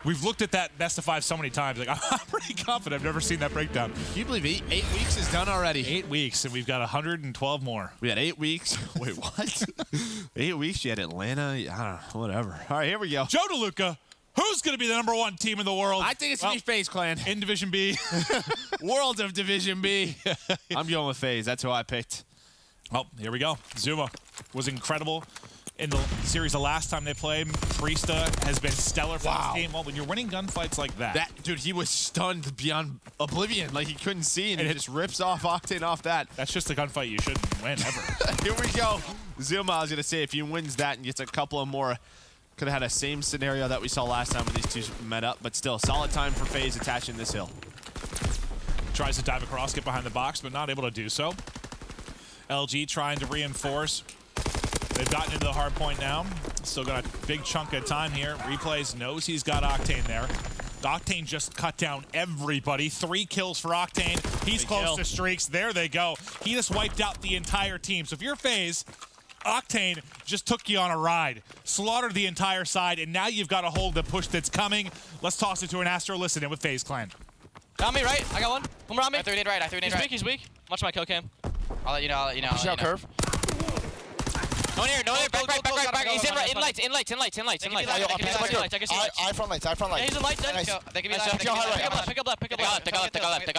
We've looked at that best of 5 so many times. Like, I'm pretty confident I've never seen that breakdown. Can you believe 8 weeks is done already? 8 weeks, and we've got 112 more. We had 8 weeks. Wait, what? 8 weeks? You had Atlanta? I don't know, whatever. All right, here we go. Joe DeLuca, who's going to be the #1 team in the world? I think it's going to be FaZe Clan. In Division B. World of Division B. I'm going with FaZe. That's who I picked. Oh, here we go. Zuma was incredible in the series the last time they played. Priesta has been stellar for this team. Well, when you're winning gunfights like that. Dude, he was stunned beyond oblivion. Like, he couldn't see, and he just rips off Octane off that. That's just a gunfight you shouldn't win, ever. Here we go. Zuma, I was going to say, if he wins that and gets a couple of more, could have had a same scenario that we saw last time when these two met up. But still, solid time for FaZe attaching this hill. Tries to dive across, get behind the box, but not able to do so. LG trying to reinforce. They've gotten into the hard point now. Still got a big chunk of time here. Replays knows he's got Octane there. Octane just cut down everybody. 3 kills for Octane. He's close to streaks. There they go. He just wiped out the entire team. So if you're FaZe, Octane just took you on a ride. Slaughtered the entire side, and now you've got to hold the push that's coming. Let's toss it to an Astro. Listen in with FaZe Clan. Got me, right? I got one. One more on me. I threw it in right. I threw it in right. He's weak. Watch my kill cam. I'll let you know. I'll let you know. Push out curve. No one here. Back. He's in lights. I front lights. Yeah, he's in lights. They can be Nice. left. Pick up left. Take a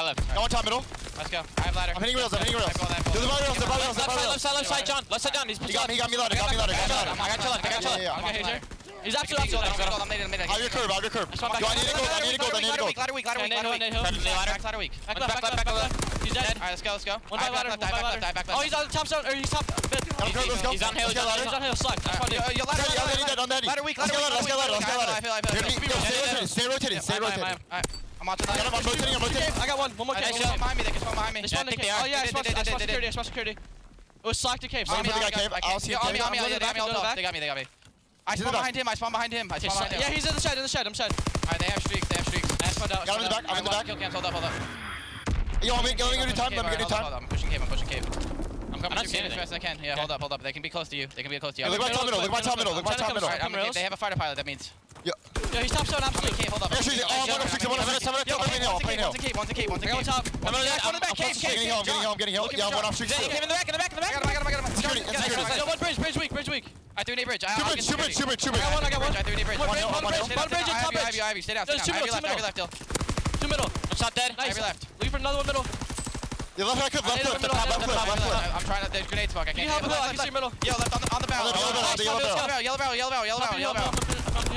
left. Go on top middle. Let's go. I have ladder. I'm hitting rails. Do the rails. Left side, John. Left side, John. He's He got me ladder. I got you left. Yeah. He's absolutely. I'm mid. Out your curve. Yo, I need to go. Ladder weak. Ladder weak. Back left. He's dead. Alright, let's go. One by ladder. Oh, he's on the top zone. Or he's top mid. Let's go. He's on hill. He's on hill. Slack. Yo, ladder weak. Let's go. Stay rotated. I'm out to I'm rotating. I got one. One more They cave. can spawn behind me. They can spawn behind me. They spawned in the cave. Oh yeah, I spawned security. It was Slack to cave. On me. On me. They got me. I spawn behind him. Yeah, he's in the shed. Alright, they have streaks. I spawned out. Got him in the back. I'm in the back. Kill cams. Hold up. Yo, I'm getting time. I'm pushing cave. I'm coming not through seeing cave as fast as I can. Yeah, hold up. They can be close to you. Look my top middle. Alright, I'm in cave. They have a fighter pilot. That means. Yo, he's top zone. Absolutely. Cave. Hold up. One's in cave. One's in I got top. One in the back. Cave. Getting healed. Yeah, one off streaks. Cave in the back. Got him. Security. Yo, one bridge weak. I threw a bridge. Two bridge. I got one. I threw a bridge. One bridge and top bridge. I have you. Stay down. There's two middle. Left. 2 middle. I'm shot dead. Nice. Left. Looking for another one middle. Yeah, left clip. I'm trying to. There's grenade smoke. I Can you can't. help middle? I can see middle. Yo, left on the barrel. Yellow barrel.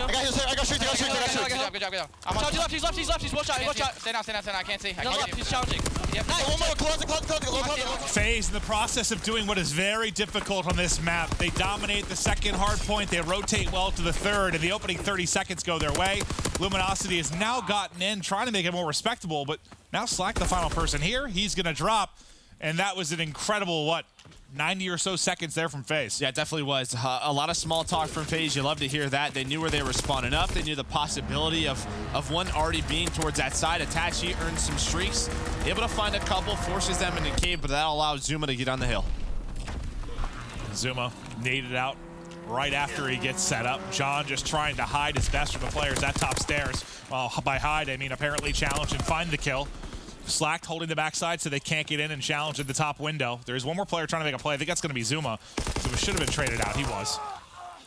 I got streaks. Good job. I'm on He's left. He's one shot. Stay down. I can't see. No, left. He's challenging. One more. Close. FaZe in the process of doing what is very difficult on this map. They dominate the second hard point. They rotate well to the third, and the opening 30 seconds go their way. Luminosity has now gotten in, trying to make it more respectable, but now Slack, the final person here, he's going to drop, and that was an incredible, 90 or so seconds there from FaZe. Yeah, it definitely was. A lot of small talk from FaZe. You love to hear that. They knew where they were spawning up. They knew the possibility of one already being towards that side. Itachi earned some streaks. Able to find a couple, forces them into cave, but that allows Zuma to get on the hill. Zuma naded out right after he gets set up. John just trying to hide his best from the players at top stairs. Well, by hide, I mean apparently challenge and find the kill. Slacked holding the backside so they can't get in and challenge at the top window. There's one more player trying to make a play. I think that's going to be Zuma. Zuma should have been traded out. He was.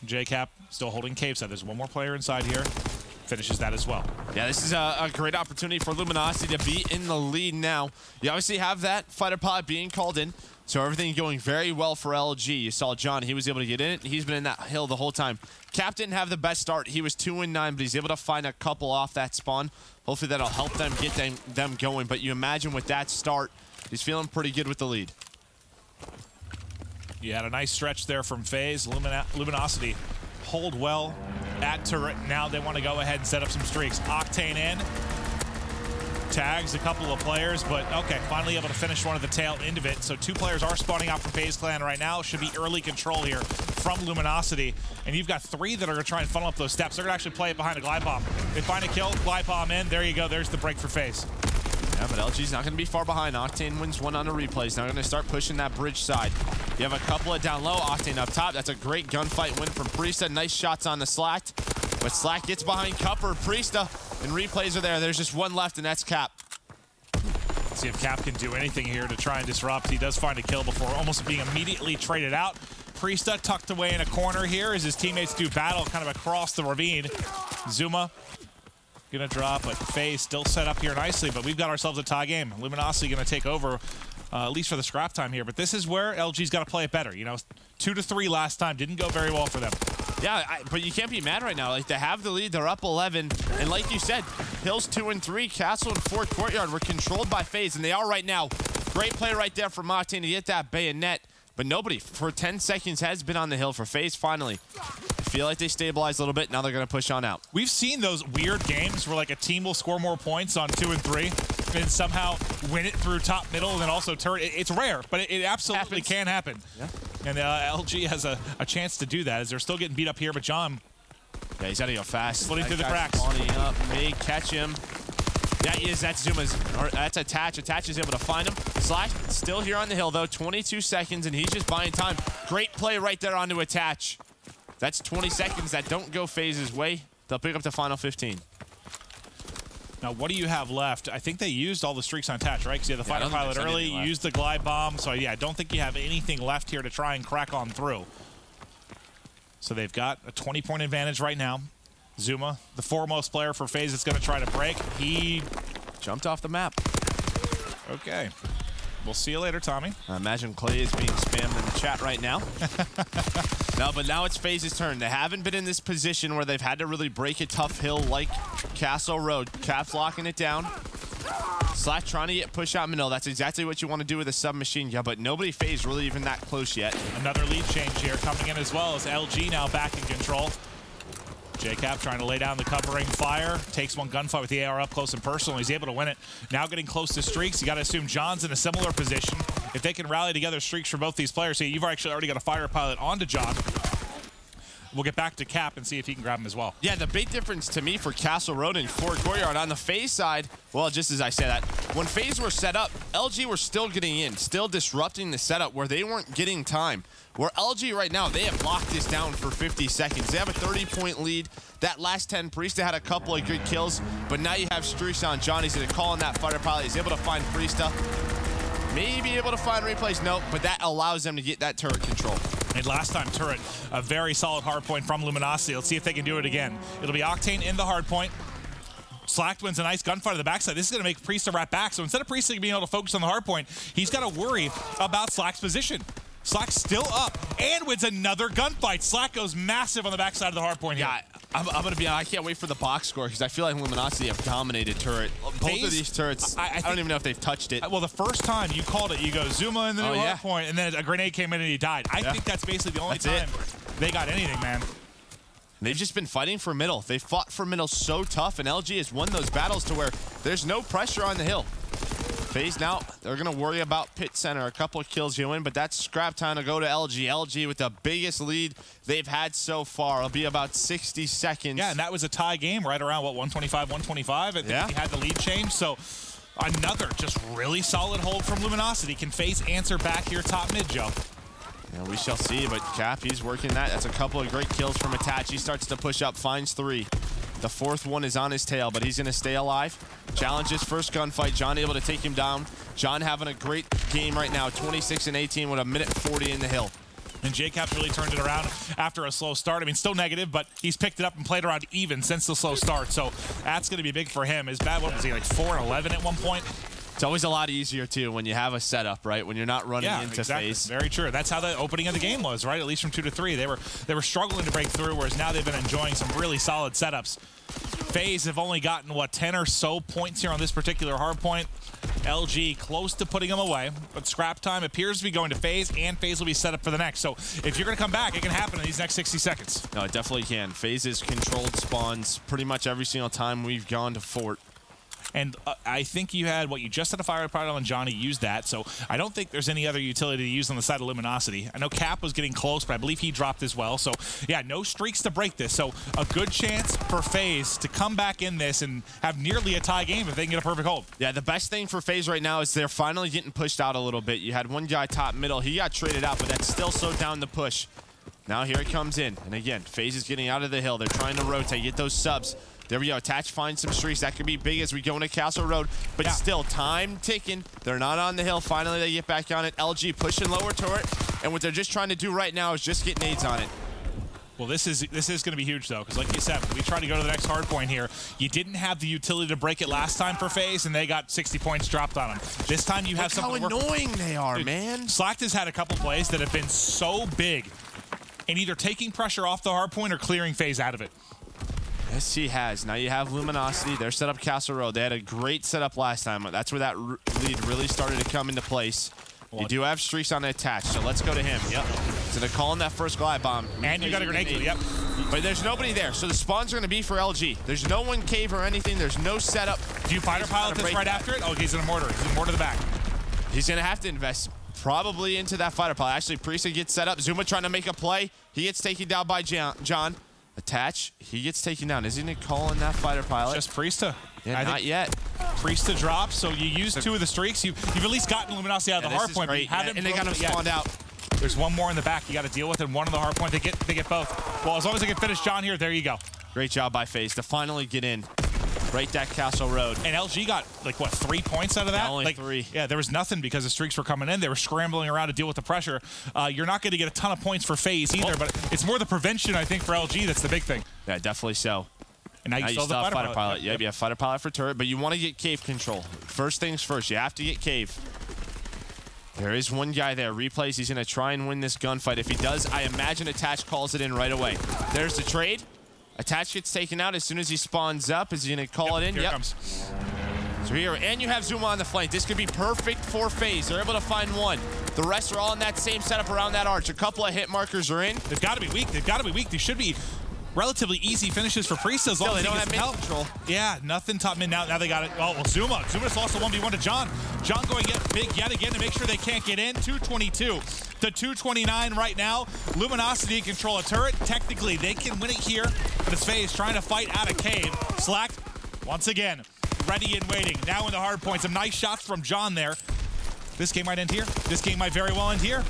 JCap still holding cave side. There's one more player inside here. Finishes that as well. Yeah, this is a great opportunity for Luminosity to be in the lead now. You obviously have that fighter pod being called in, so everything going very well for LG. You saw John, he was able to get in it. He's been in that hill the whole time. Cap didn't have the best start. He was 2-9, but he's able to find a couple off that spawn. Hopefully that'll help them get them going. But you imagine with that start, he's feeling pretty good with the lead. You had a nice stretch there from FaZe. Luminosity hold well at turret. Now they want to go ahead and set up some streaks. Octane in. Tags a couple of players, but okay, finally able to finish one at the tail end of it. So 2 players are spawning out from FaZe Clan right now. Should be early control here from Luminosity. And you've got 3 that are going to try and funnel up those steps. They're going to actually play it behind a glide bomb. They find a kill, glide bomb in. There you go. There's the break for FaZe. Yeah, but LG's not going to be far behind. Octane wins one on the replays. Now they're going to start pushing that bridge side. You have a couple of down low. Octane up top. That's a great gunfight win from Priesta. Nice shots on the Slacked. But Slack gets behind Cupper, Priesta, and replays are there. There's just one left, and that's Cap. Let's see if Cap can do anything here to try and disrupt. He does find a kill before almost being immediately traded out. Priesta tucked away in a corner here as his teammates do battle kind of across the ravine. Zuma gonna drop, but FaZe still set up here nicely, but we've got ourselves a tie game. Luminosity gonna take over, at least for the scrap time here, but this is where LG's gotta play it better. You know, 2 to 3 last time, didn't go very well for them. Yeah, but you can't be mad right now. Like, they have the lead, they're up 11, and like you said, Hills 2 and 3, Castle and 4 Courtyard were controlled by FaZe, and they are right now. Great play right there from Octane to get that bayonet, but nobody for 10 seconds has been on the hill for FaZe finally. I feel like they stabilized a little bit, now they're gonna push on out. We've seen those weird games where like a team will score more points on 2 and 3 and somehow win it through top, middle, and then also turn. It's rare, but it absolutely can happen. Yeah. And LG has a chance to do that as they're still getting beat up here, but John. Yeah, he's gotta go fast. Splitting through the cracks. Up, may catch him. Yeah, he is. That's Zuma's. Or that's Attach. Attach is able to find him. Slash still here on the hill, though. 22 seconds, and he's just buying time. Great play right there onto Attach. That's 20 seconds that don't go FaZe's way. They'll pick up the final 15. Now, what do you have left? I think they used all the streaks on Attach, right? Because you had the fighter pilot early, used the glide bomb. So, yeah, I don't think you have anything left here to try and crack on through. So they've got a 20-point advantage right now. Zuma, the foremost player for FaZe, is going to try to break. He jumped off the map. Okay. We'll see you later, Tommy. I imagine Clay is being spammed in the chat right now. No, but now it's FaZe's turn. They haven't been in this position where they've had to really break a tough hill like Castle Road. Cap's locking it down. Slack trying to get push out middle. That's exactly what you want to do with a submachine. Yeah, but nobody FaZe really even that close yet. Another lead change here coming in as well as LG now back in control. JCap trying to lay down the covering fire. Takes one gunfight with the AR up close and personal. He's able to win it. Now getting close to streaks. You got to assume John's in a similar position. If they can rally together streaks for both these players. See, you've actually already got a fighter pilot onto John. We'll get back to Cap and see if he can grab him as well. Yeah, the big difference to me for Castle Road and Fort Courtyard on the FaZe side, well, just as I say that, when FaZe were set up, LG were still getting in, still disrupting the setup where they weren't getting time. Where LG right now, they have locked this down for 50 seconds. They have a 30-point lead. That last 10, Priesta had a couple of good kills, but now you have streaks on John. He's going to call on that fighter pilot. He's able to find Priesta. Maybe able to find replays, no, but that allows them to get that turret control. And last time, turret, a very solid hard point from Luminosity. Let's see if they can do it again. It'll be Octane in the hard point. Slack wins a nice gunfight on the backside. This is going to make Priesta wrap back. So instead of Priesta being able to focus on the hard point, he's got to worry about Slack's position. Slack's still up and wins another gunfight. Slack goes massive on the backside of the hard point here. Yeah, I'm going to be honest, I can't wait for the box score because I feel like Luminosity have dominated turret. Both of these turrets, I don't even know if they've touched it. Well, the first time you called it, you go Zuma in the new hard point, and then a grenade came in and he died. I think that's basically the only time they got anything, man. They've just been fighting for middle. They fought for middle so tough, and LG has won those battles to where there's no pressure on the hill. FaZe now, they're going to worry about pit center. A couple of kills you win, but that's scrap time to go to LG. LG with the biggest lead they've had so far. It'll be about 60 seconds. Yeah, and that was a tie game right around, what, 125, 125? I think he had the lead change, so another just really solid hold from Luminosity. Can FaZe answer back here top mid, Joe? Yeah, we shall see, but Cap, he's working that. That's a couple of great kills from Attach. He starts to push up, finds 3. The 4th one is on his tail, but he's going to stay alive. Challenges first gunfight. John able to take him down. John having a great game right now, 26 and 18 with a minute 40 in the hill. And JCap's really turned it around after a slow start. I mean, still negative, but he's picked it up and played around even since the slow start. So that's going to be big for him. His bad, what was he, like 4 and 11 at one point? It's always a lot easier, too, when you have a setup, right? When you're not running into FaZe. Very true. That's how the opening of the game was, right? At least from 2 to 3. They were struggling to break through, whereas now they've been enjoying some really solid setups. FaZe have only gotten, what, 10 or so points here on this particular hard point. LG close to putting them away, but scrap time appears to be going to FaZe, and FaZe will be set up for the next. So if you're going to come back, it can happen in these next 60 seconds. No, it definitely can. FaZe has controlled spawns pretty much every single time we've gone to Fort. And I think you had, what, you just had a fire pilot on Johnny, used that. So I don't think there's any other utility to use on the side of Luminosity. I know Cap was getting close, but I believe he dropped as well. So, yeah, no streaks to break this. So a good chance for FaZe to come back in this and have nearly a tie game if they can get a perfect hold. Yeah, the best thing for FaZe right now is they're finally getting pushed out a little bit. You had one guy top middle. He got traded out, but that's still so down the push. Now here it comes in. And again, FaZe is getting out of the hill. They're trying to rotate, get those subs. There we go. Attach finds some streaks. That could be big as we go into Castle Road. But still, time ticking. They're not on the hill. Finally, they get back on it. LG pushing lower turret. And what they're just trying to do right now is just get nades on it. Well, this is going to be huge, though, because like you said, we try to go to the next hard point here. You didn't have the utility to break it last time for FaZe, and they got 60 points dropped on them. This time you have something How annoying they are, Dude, man. Slacked has had a couple plays that have been so big in either taking pressure off the hard point or clearing FaZe out of it. Yes, he has. Now you have Luminosity. They're set up Castle Road. They had a great setup last time. That's where that lead really started to come into place. You do have streaks on the attach, so let's go to him. Yep. So they're calling that first glide bomb. And you got a grenade kill, yep. But there's nobody there, so the spawns are going to be for LG. There's no one cave or anything. There's no setup. Do you fighter pilot this right after it? Oh, he's in a mortar. He's in a mortar to the back. He's going to have to invest probably into that fighter pilot. Actually, Priest gets set up. Zuma trying to make a play. He gets taken down by John. Attach. He gets taken down. Is he going to call in that fighter pilot? Just Priesta. Yeah, not yet. Priesta drops, so you use 2 of the streaks. You've at least gotten Luminosity out of the hard point, but you haven't. And they got him spawned out. There's one more in the back you got to deal with, and one on the hard point. They get both. Well, as long as they can finish John here, there you go. Great job by FaZe to finally get in. Right that Castle Road. And LG got, like, what, 3 points out of that? Yeah, only like, 3. Yeah, there was nothing because the streaks were coming in. They were scrambling around to deal with the pressure. You're not going to get a ton of points for FaZe either, but it's more the prevention, I think, for LG that's the big thing. Yeah, definitely so. And now you still have the fighter pilot. Yep, you have fighter pilot for turret, but you want to get cave control. First things first, you have to get cave. There is one guy there. Replays, he's going to try and win this gunfight. If he does, I imagine Attach calls it in right away. There's the trade. Attach gets taken out as soon as he spawns up. Is he going to call it in? Here it comes. So here, and you have Zuma on the flank. This could be perfect for FaZe. They're able to find one. The rest are all in that same setup around that arch. A couple of hit markers are in. They've got to be weak. They've got to be weak. These should be relatively easy finishes for Priest as long as they he don't gets have some mid help. control. Yeah, nothing top mid now. Now they got it. Oh, well, Zuma. Zuma's lost a 1v1 to John. John going big yet again to make sure they can't get in. 222 to 229 right now. Luminosity control a turret. Technically, they can win it here, but it's FaZe trying to fight out of cave. Slack, once again, ready and waiting. Now in the hard point. Some nice shots from John there. This game might end here. This game might very well end here.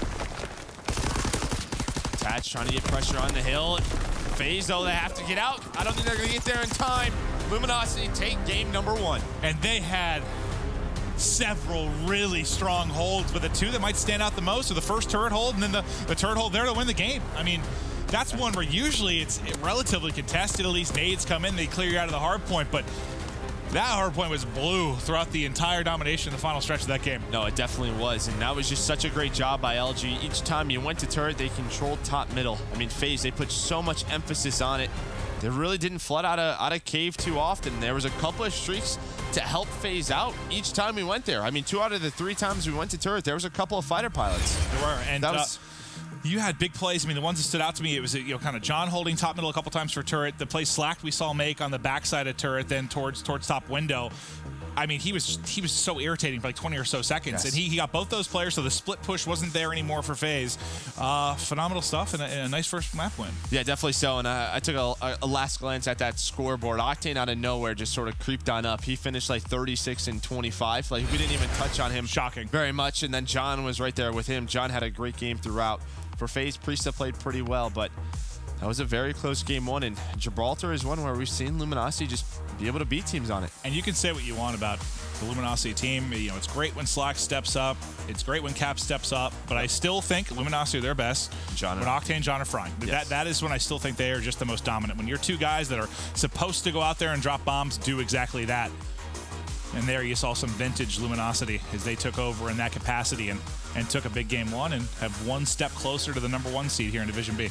Attach trying to get pressure on the hill. FaZe, though, they have to get out. I don't think they're going to get there in time. Luminosity take game number 1. And they had several really strong holds, but the 2 that might stand out the most are the first turret hold and then the turret hold there to win the game. I mean, that's one where usually it's relatively contested. At least nades come in, they clear you out of the hard point, but that hard point was blue throughout the entire domination of the final stretch of that game. No, it definitely was, and that was just such a great job by LG. Each time you went to turret, they controlled top middle. I mean, FaZe, they put so much emphasis on it. They really didn't flood out of cave too often. There was a couple of streaks to help FaZe out each time we went there. I mean, 2 out of the 3 times we went to turret, there was a couple of fighter pilots. There were, and that was... You had big plays. I mean, the ones that stood out to me, it was kind of John holding top middle a couple times for turret. The play Slacked we saw make on the backside of turret, then towards top window. I mean, he was so irritating for like 20 or so seconds, and he got both those players, so the split push wasn't there anymore for FaZe. Phenomenal stuff and a nice first map win. Yeah, definitely so, and I took a last glance at that scoreboard. Octane out of nowhere just sort of creeped on up. He finished like 36 and 25. Like, we didn't even touch on him. Shocking. Very much, and then John was right there with him. John had a great game throughout. For FaZe, Priesta played pretty well, but that was a very close game 1, and Gibraltar is one where we've seen Luminosity just be able to beat teams on it. And you can say what you want about the Luminosity team. You know, it's great when Slack steps up. It's great when Cap steps up, but I still think Luminosity are their best when Octane and John are frying. Yes. That is when I still think they are just the most dominant. When you're 2 guys that are supposed to go out there and drop bombs, do exactly that. And there you saw some vintage Luminosity as they took over in that capacity and took a big game 1 and have 1 step closer to the #1 seed here in Division B.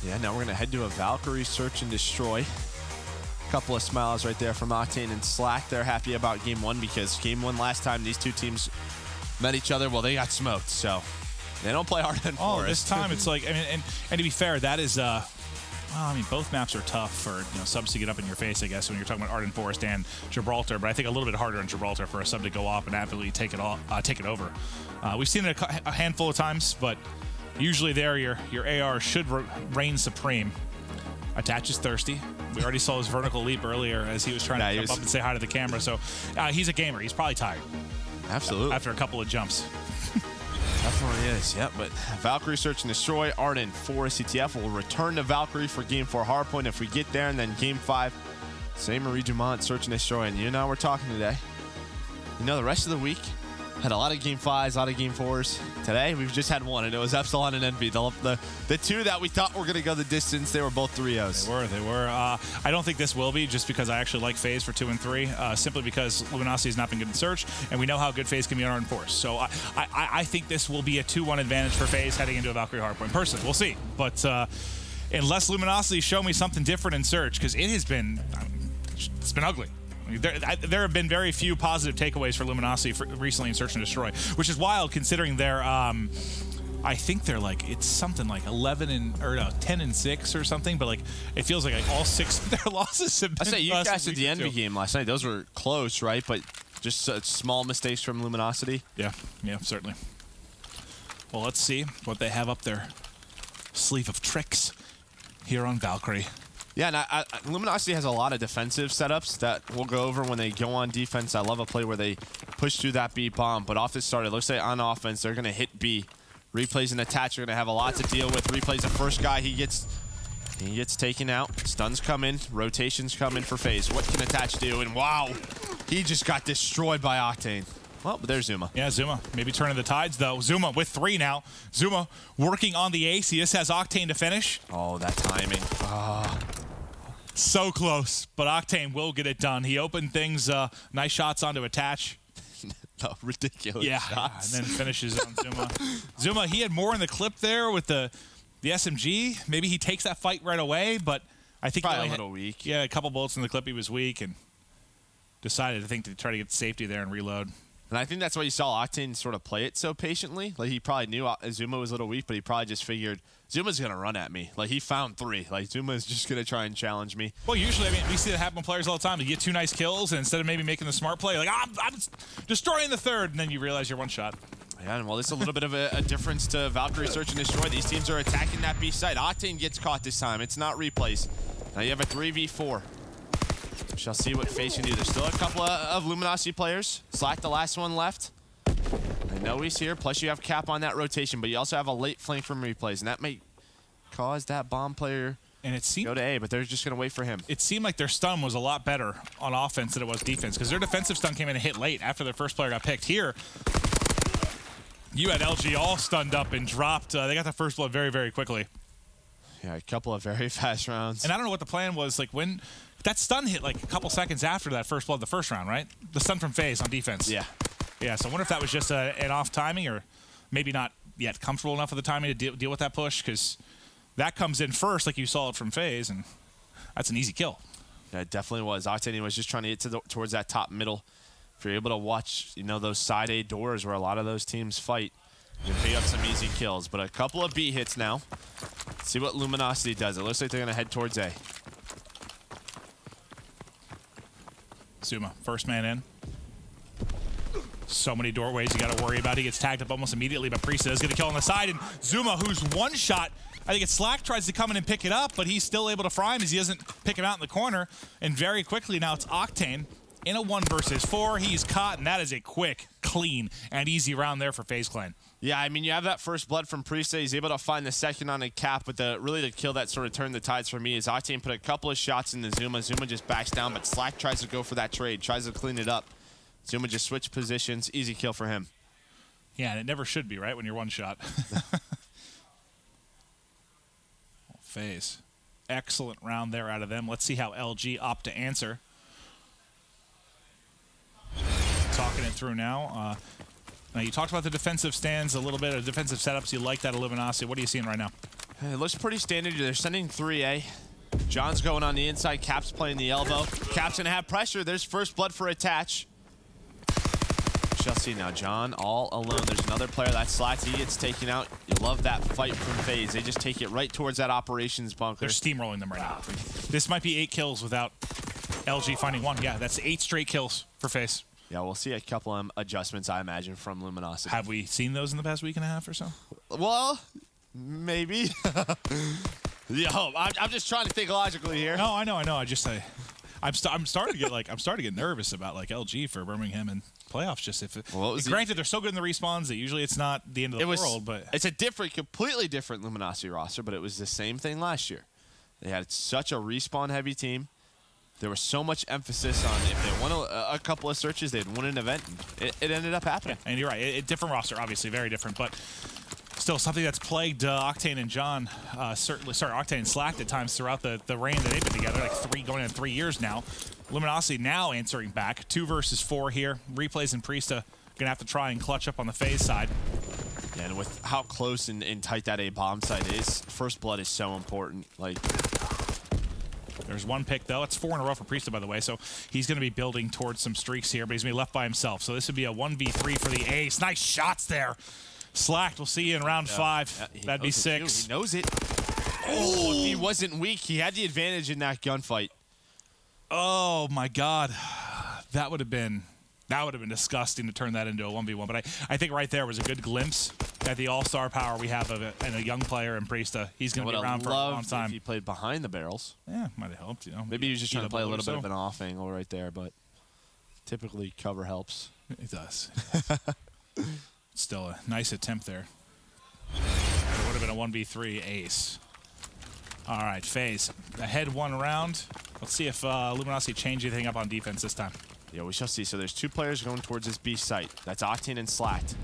Yeah, now we're going to head to a Valkyrie Search and Destroy. A couple of smiles right there from Octane and Slack. They're happy about game 1 because game 1 last time these 2 teams met each other, well, they got smoked. So they don't play hard and Oh, this time it's like, I mean, and to be fair, that is, well, I mean, both maps are tough for subs to get up in your face, I guess, when you're talking about Arden Forest and Gibraltar. But I think a little bit harder in Gibraltar for a sub to go off and absolutely take it over. We've seen it a handful of times, but usually there your AR should reign supreme. Attach is thirsty. We already saw his vertical leap earlier as he was trying to jump up and say hi to the camera. So he's a gamer. He's probably tired. Absolutely. After a couple of jumps. Definitely is, yep. But Valkyrie Search and Destroy, Arden for CTF will return to Valkyrie for Game 4 Hardpoint if we get there, and then Game 5, same Marie Dumont, Search and Destroy. And you and I were talking today. You know, the rest of the week had a lot of Game 5s, a lot of Game 4s. Today, we've just had one, and it was Epsilon and Envy. The two that we thought were going to go the distance, they were both 3-0s. They were. I don't think this will be, just because I actually like FaZe for 2 and 3, simply because Luminosity has not been good in Search, and we know how good FaZe can be on Force. So I think this will be a 2-1 advantage for FaZe heading into a Valkyrie Hardpoint. Personally, we'll see. But unless Luminosity show me something different in Search, because it has been, it's been ugly. There have been very few positive takeaways for Luminosity recently in Search and Destroy, which is wild considering their, I think they're like, it's something like 10 and 6 or something, but like it feels like all 6 of their losses have been. I say you casted the Envy game last night. Those were close, right? But just small mistakes from Luminosity. Yeah, certainly. Well, let's see what they have up their sleeve of tricks here on Valkyrie. Yeah, and Luminosity has a lot of defensive setups that we'll go over when they go on defense. I love a play where they push through that B bomb, but off the start, it looks like on offense, they're going to hit B. Replays and attach are going to have a lot to deal with. Replays the first guy, he gets taken out. Stuns come in, rotations come in for FaZe. What can attach do? And wow, he just got destroyed by Octane. Well, but there's Zuma. Yeah, Zuma. Maybe turning the tides, though. Zuma with 3 now. Zuma working on the ace. He just has Octane to finish. Oh, that timing. So close, but Octane will get it done. He opened things, nice shots onto attach. No, ridiculous shots. And then finishes on Zuma. Zuma, he had more in the clip there with the SMG. Maybe he takes that fight right away, but I think probably a little weak. Yeah, a couple bullets in the clip, he was weak, and decided, I think, to try to get safety there and reload. And I think that's why you saw Octane sort of play it so patiently. Like, he probably knew Zuma was a little weak, but he probably just figured Zuma's going to run at me. Like, he found 3. Like, Zuma's just going to try and challenge me. Well, usually, I mean, we see that happen with players all the time. You get 2 nice kills, and instead of maybe making the smart play, like, I'm destroying the 3rd, and then you realize you're one shot. Yeah, and well, this is a little bit of a difference to Valkyrie Search and Destroy. These teams are attacking that B site. Octane gets caught this time. It's not replays. Now you have a 3v4. We shall see what FaZe can do. There's still a couple of Luminosity players. Slack, the last one left. I know he's here. Plus, you have Cap on that rotation, but you also have a late flank from replays, and that may cause that bomb player to go to A, but they're just going to wait for him. It seemed like their stun was a lot better on offense than it was defense, because their defensive stun came in and hit late after their first player got picked. Here, you had LG all stunned up and dropped. They got the first blood very, very quickly. Yeah, a couple of very fast rounds. And I don't know what the plan was. Like, when that stun hit like a couple seconds after that first blood, the first round, right? The stun from FaZe on defense. Yeah. Yeah, so I wonder if that was just an off timing, or maybe not yet comfortable enough with the timing to deal with that push, because that comes in first, like you saw it from FaZe, and that's an easy kill. Yeah, it definitely was. Octane was just trying to get towards that top middle. If you're able to watch, you know, those side A doors where a lot of those teams fight, you can pick up some easy kills. But a couple of B hits now. Let's see what Luminosity does. It looks like they're going to head towards A. Zuma, first man in. So many doorways you got to worry about. He gets tagged up almost immediately, but Priest is going to kill on the side. And Zuma, who's one shot, I think it's Slack, tries to come in and pick it up, but he's still able to fry him as he doesn't pick him out in the corner. And very quickly now it's Octane in a 1 versus 4. He's caught, and that is a quick, clean, and easy round there for FaZe Clan. Yeah, I mean, you have that first blood from Priest. He's able to find the second on a Cap, but really the kill that sort of turned the tides for me is Octane put a couple of shots into Zuma. Zuma just backs down, but Slack tries to go for that trade, tries to clean it up. Zuma just switched positions. Easy kill for him. Yeah, and it never should be, right, when you're one shot. FaZe. Excellent round there out of them. Let's see how LG opt to answer. Talking it through now. Now, you talked about the defensive stands a little bit, of defensive setups. You like that of Luminosity. What are you seeing right now? It looks pretty standard. They're sending 3A. John's going on the inside. Cap's playing the elbow. Cap's going to have pressure. There's first blood for attach. Shall see now. John all alone. There's another player that's Slats. He gets taken out. You love that fight from FaZe. They just take it right towards that operations bunker. They're steamrolling them right now. This might be 8 kills without LG finding 1. Yeah, that's 8 straight kills for FaZe. Yeah, we'll see a couple of adjustments, I imagine, from Luminosity. Have we seen those in the past week and a half or so? Well, maybe. Yo, I'm just trying to think logically here. No, I know. I'm starting to get nervous about like LG for Birmingham and playoffs. Just if granted they're so good in the respawns that usually it's not the end of the world, but it's a completely different Luminosity roster. But it was the same thing last year. They had such a respawn heavy team. There was so much emphasis on if they won a couple of searches, they'd win an event. And it ended up happening. Yeah, and you're right. Different roster, obviously, very different, but still something that's plagued Octane and John, Octane and Slacked at times throughout the reign that they've been together, like going on 3 years now. Luminosity now answering back. 2 versus 4 here. Replays and Priesta gonna have to try and clutch up on the FaZe side. Yeah, and with how close and tight that A bomb site is, first blood is so important. Like. There's one pick, though. It's 4 in a row for Priesta, by the way, so he's going to be building towards some streaks here, but he's going to be left by himself. So this would be a 1v3 for the ace. Nice shots there. Slacked. We'll see you in round 5. Yeah, that'd be 6. He knows it. Oh, if he wasn't weak, he had the advantage in that gunfight. Oh, my God. That would have been disgusting to turn that into a 1v1, but I think right there was a good glimpse at the all-star power we have of it, and a young player in Priesta. He's going to be around for a long time. If he played behind the barrels. Yeah, might have helped, you know. Maybe he was just trying to play a little bit of an off angle right there, but typically cover helps. It does. Still a nice attempt there. It would have been a 1v3 ace. All right, FaZe ahead 1 round. Let's see if Luminosity changed anything up on defense this time. Yeah, we shall see. So there's 2 players going towards this B site. That's Octane and Slacked.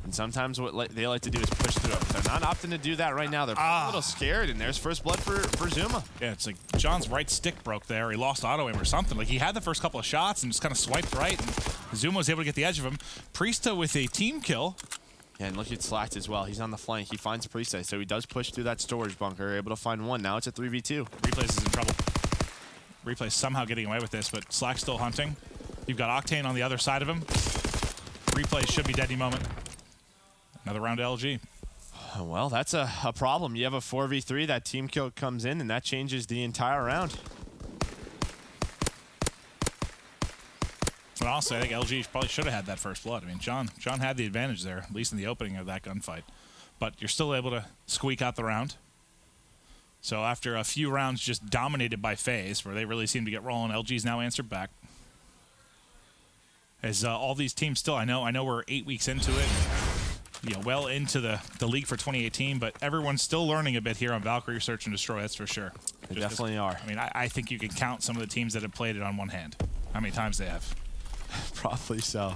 And sometimes what they like to do is push through. They're not opting to do that right now. They're a little scared, and there's first blood for Zuma. Yeah, it's like John's right stick broke there. He lost auto aim or something. Like he had the first couple of shots and just kind of swiped right, and Zuma was able to get the edge of him. Priesta with a team kill. Yeah, and look at Slacked as well. He's on the flank. He finds Priesta, so he does push through that storage bunker, able to find 1. Now it's a 3v2. Replays is in trouble. Replays somehow getting away with this, but Slack's still hunting. You've got Octane on the other side of him. Replays should be dead any moment. Another round to LG. Well, that's a problem. You have a 4v3, that team kill comes in, and that changes the entire round. But honestly, I think LG probably should have had that first blood. I mean, John had the advantage there, at least in the opening of that gunfight. But you're still able to squeak out the round. So after a few rounds just dominated by FaZe, where they really seem to get rolling, LG's now answered back. As all these teams still, I know we're 8 weeks into it. You know, well into the league for 2018, but everyone's still learning a bit here on Valkyrie Search and Destroy, that's for sure. They definitely are. I mean, I think you can count some of the teams that have played it on one hand. How many times they have. Probably so.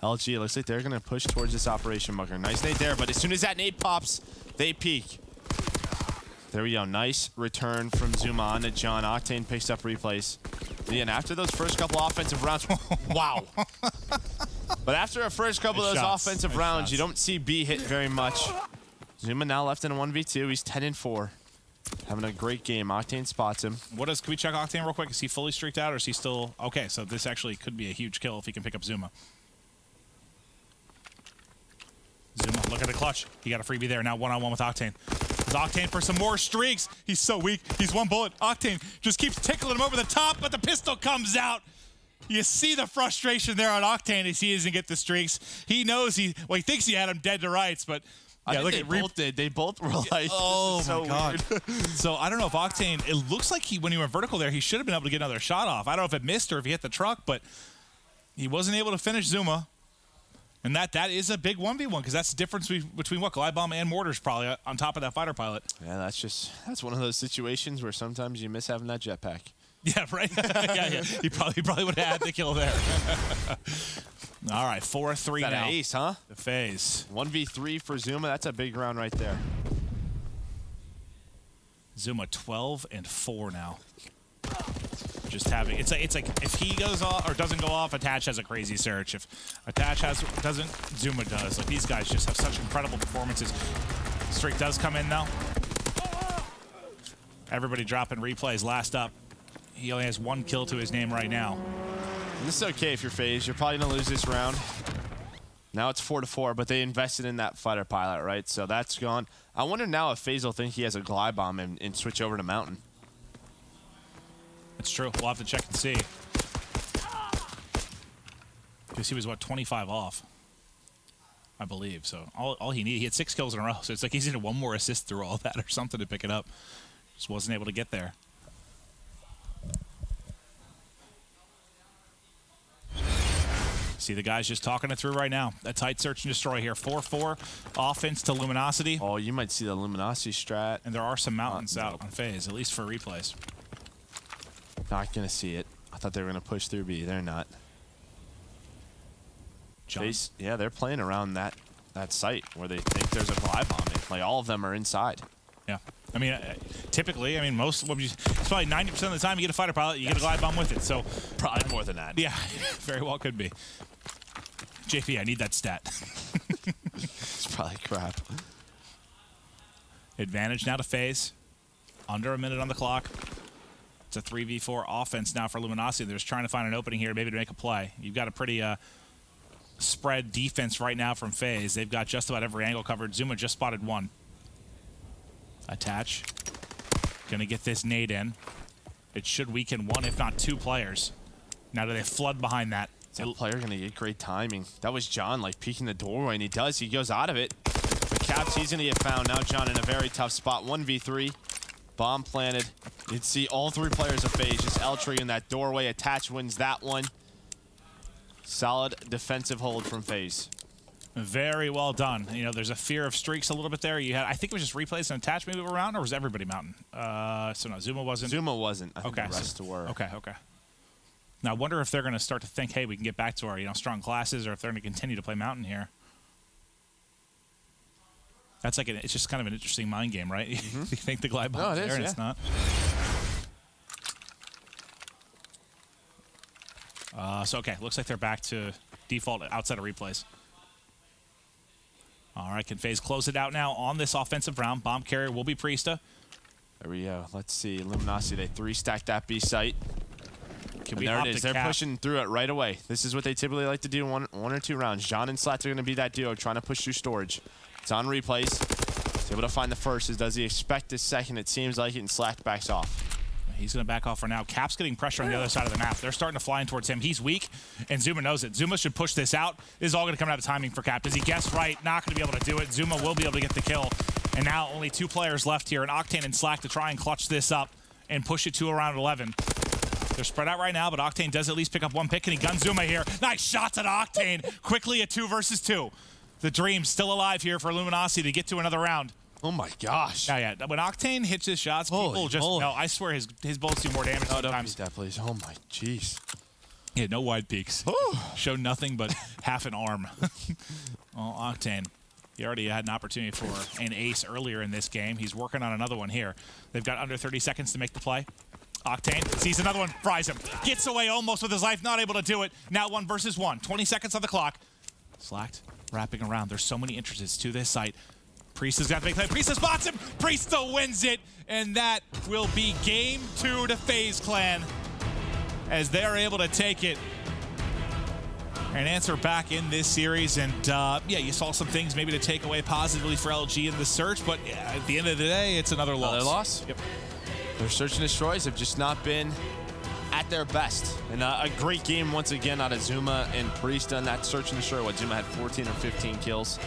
LG, it looks like they're going to push towards this operation bunker. Nice nade there, but as soon as that nade pops, they peek. There we go. Nice return from Zuma on to John. Octane picks up replays. Yeah, and after those first couple offensive rounds, wow. But after a first couple of those offensive rounds, you don't see B hit very much. Zuma now left in a 1v2. He's 10-4. Having a great game. Octane spots him. Can we check Octane real quick? Is he fully streaked out or is he still... Okay, so this actually could be a huge kill if he can pick up Zuma. Zuma, look at the clutch. He got a freebie there. Now one-on-one with Octane. Is Octane for some more streaks? He's so weak. He's 1 bullet. Octane just keeps tickling him over the top, but the pistol comes out. You see the frustration there on Octane as he doesn't get the streaks. He knows he thinks he had him dead to rights, but yeah, look at both did. They both were like, oh so my God. So I don't know if Octane, it looks like when he went vertical there, he should have been able to get another shot off. I don't know if it missed or if he hit the truck, but he wasn't able to finish Zuma. And that is a big 1v1 because that's the difference between what Glide Bomb and Mortar's probably on top of that fighter pilot. Yeah, that's one of those situations where sometimes you miss having that jetpack. Yeah, right. yeah. He probably would have had the kill there. All right, 4-3 now. An ace, huh? The FaZe 1v3 for Zuma. That's a big round right there. Zuma 12-4 now. Just having it's like if he goes off or doesn't go off, Attach has a crazy search. If Attach doesn't, Zuma does. Like these guys just have such incredible performances. Streak does come in now. Everybody dropping replays. Last up, he only has 1 kill to his name right now. And this is okay if you're FaZe. You're probably gonna lose this round. Now it's 4-4, but they invested in that fighter pilot, right? So that's gone. I wonder now if FaZe will think he has a glide bomb and switch over to Mountain. It's true. We'll have to check and see. Because he was, what, 25 off, I believe. So all he needed, he had 6 kills in a row. So it's like he's needed 1 more assist through all that or something to pick it up. Just wasn't able to get there. See the guys just talking it through right now. A tight search and destroy here. 4-4 offense to Luminosity. Oh, you might see the Luminosity strat. And there are some mountains out on FaZe, at least for replays. Not going to see it. I thought they were going to push through B. They're not. FaZe, yeah, they're playing around that site where they think there's a glide bombing. Like, all of them are inside. Yeah. I mean, typically, I mean, it's probably 90% of the time you get a fighter pilot, you get a glide bomb with it. So probably more than that. Yeah, very well could be. JP, I need that stat. It's probably crap. Advantage now to FaZe. Under a minute on the clock. It's a 3v4 offense now for Luminosity. They're just trying to find an opening here, maybe to make a play. You've got a pretty spread defense right now from FaZe. They've got just about every angle covered. Zuma just spotted one. Attach. Gonna get this nade in. It should weaken one, if not two players. Now do they flood behind that? That player gonna get great timing. That was John, like, peeking the doorway, and he does. He goes out of it. The Caps, he's gonna get found. Now John in a very tough spot. 1v3. Bomb planted. You'd see all three players of FaZe just L-tree in that doorway. Attach wins that one. Solid defensive hold from FaZe. Very well done. You know, there's a fear of streaks a little bit there. You had, I think it was just replays and attach move around, or was everybody mountain? So no, Zuma wasn't. Zuma wasn't. I think okay, the rest were. Okay. Now I wonder if they're going to start to think, hey, we can get back to our strong classes, or if they're going to continue to play mountain here. That's like it's just kind of an interesting mind game, right? You think the glide bomb's there, and it's not. So okay, looks like they're back to default outside of replays. All right, can FaZe close it out now on this offensive round? Bomb carrier will be Priesta. There we go. Let's see. Luminosity, they 3-stacked that B site. And there it is. They're pushing through it right away. This is what they typically like to do one or two rounds. John and Slats are going to be that duo trying to push through storage. It's on replays. He's able to find the first. Does he expect the second? It seems like it, and Slack backs off. He's going to back off for now. Cap's getting pressure on the other side of the map. They're starting to fly in towards him. He's weak, and Zuma knows it. Zuma should push this out. This is all going to come down to timing for Cap. Does he guess right? Not going to be able to do it. Zuma will be able to get the kill. And now only two players left here, and Octane and Slack to try and clutch this up and push it to around 11. They're spread out right now, but Octane does at least pick up one pick, and he guns Zuma here. Nice shots at Octane. Quickly a 2 versus 2. The dream still alive here for Luminosity to get to another round. Oh my gosh. Yeah. When Octane hits his shots, people just no. I swear his bullets do more damage sometimes. Don't beat that, please. Oh my jeez. Yeah, no wide peaks. Show nothing but half an arm. Oh, Octane. He already had an opportunity for an ace earlier in this game. He's working on another one here. They've got under 30 seconds to make the play. Octane sees another one, fries him. Gets away almost with his life, not able to do it. Now 1 versus 1. 20 seconds on the clock. Slacked, wrapping around. There's so many entrances to this site. Priesta's got to make play. Priesta spots him. Priesta wins it. And that will be game 2 to FaZe Clan as they're able to take it and answer back in this series. And yeah, you saw some things maybe to take away positively for LG in the search, but yeah, at the end of the day, it's another loss. Another loss? Yep. Their search and destroys have just not been at their best. And a great game once again out of Zuma and Priesta in that search and destroy. What, Zuma had 14 or 15 kills.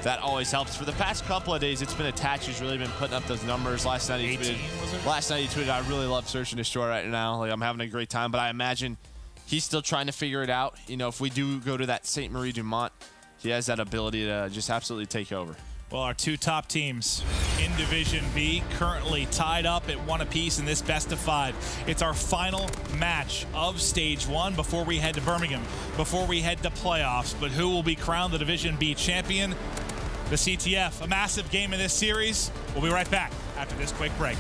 That always helps. For the past couple of days, it's been Attach who's really been putting up those numbers. Last night he tweeted, I really love search and destroy right now. Like, I'm having a great time, but I imagine he's still trying to figure it out. You know, if we do go to that St. Marie Dumont, he has that ability to just absolutely take over. Well, our two top teams in Division B currently tied up at 1 apiece in this best of 5. It's our final match of Stage 1 before we head to Birmingham, before we head to playoffs. But who will be crowned the Division B champion? The CTF, a massive game in this series. We'll be right back after this quick break.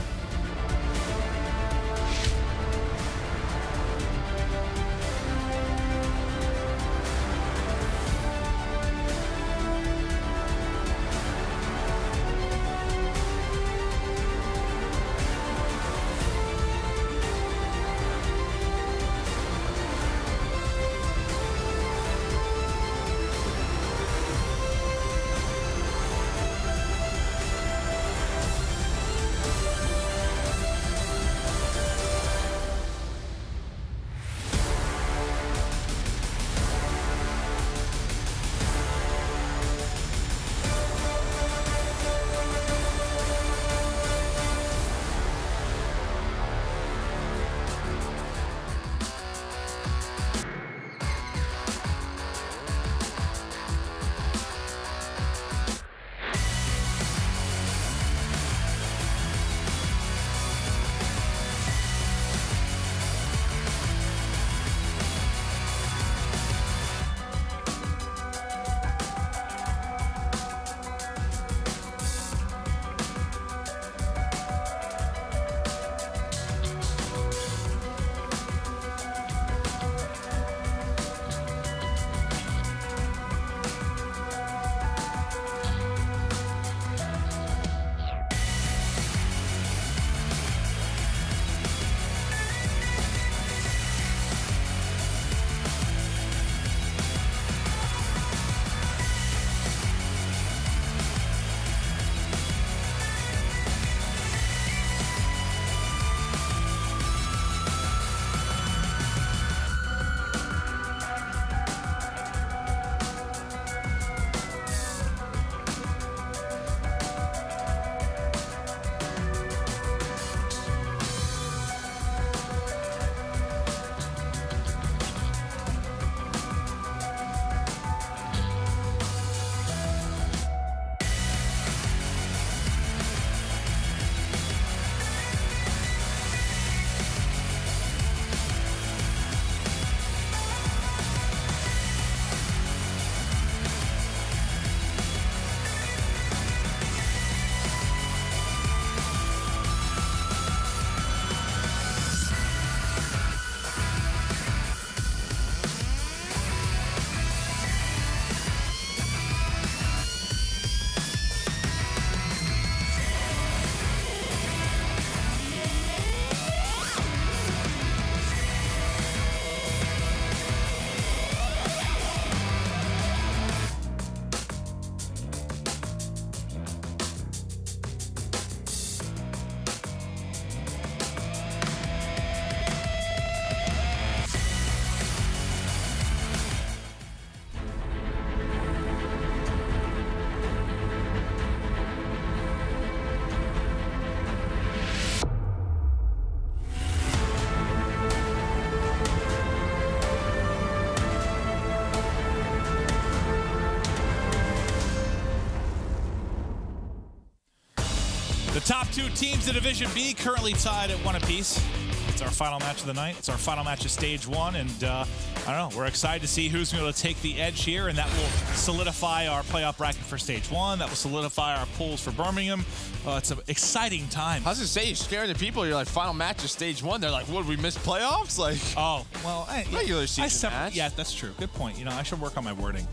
The top two teams in Division B currently tied at 1 apiece. It's our final match of the night. It's our final match of Stage 1, and I don't know, we're excited to see who's going to take the edge here, and that will solidify our playoff bracket for Stage 1. That will solidify our pools for Birmingham. It's an exciting time. I was going to say, you're scaring the people. You're like, final match of Stage 1. They're like, what, we missed playoffs? Like, oh, well, regular season match. Yeah, that's true. Good point. You know, I should work on my wording.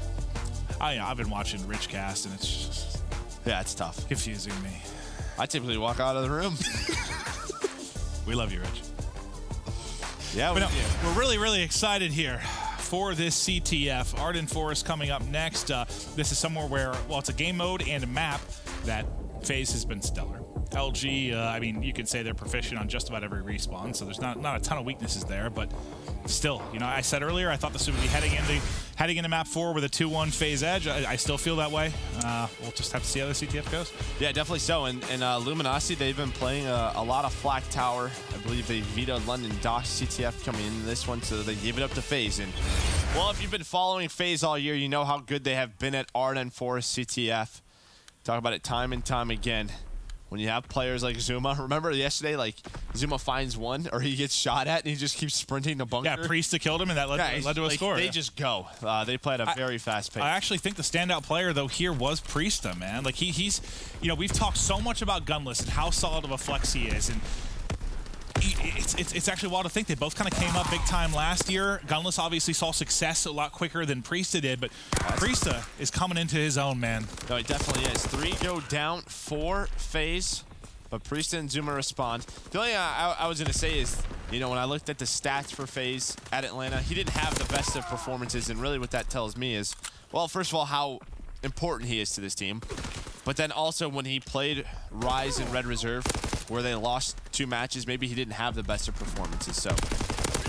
I've been watching Rich Cast, and it's just... Yeah, it's tough. Confusing me. I typically walk out of the room. We love you, Rich. Yeah, we do. We're really, really excited here for this CTF. Arden Forest coming up next. This is somewhere where, well, it's a game mode and a map that FaZe has been stellar. LG, I mean, you could say they're proficient on just about every respawn, so there's not a ton of weaknesses there, but still, you know, I said earlier, I thought this would be heading into map 4 with a 2-1 FaZe edge. I still feel that way. We'll just have to see how the CTF goes. Yeah, definitely so. And Luminosity, they've been playing a lot of Flak Tower. I believe they vetoed London Dock CTF coming in this one, so they gave it up to FaZe. And, well, if you've been following FaZe all year, you know how good they have been at Arden Forest CTF. Talk about it time and time again. When you have players like Zuma, remember yesterday, like, Zuma finds one, or he gets shot at, and he just keeps sprinting the bunker? Yeah, Priesta killed him, and that led to a score. They just go. They play at a very fast pace. I actually think the standout player, though, here was Priesta, man. Like, he's, you know, we've talked so much about Gunless and how solid of a flex he is, and it's actually wild to think they both kind of came up big time last year. Gunless obviously saw success a lot quicker than Priesta did, but Priesta is coming into his own, man. No, he definitely is. 3 go down for FaZe, but Priesta and Zuma respond. The only thing I was going to say is, you know, when I looked at the stats for FaZe at Atlanta, he didn't have the best of performances, and really what that tells me is, well, first of all, how important he is to this team, but then also when he played Rise and Red Reserve, where they lost 2 matches, maybe he didn't have the best of performances. So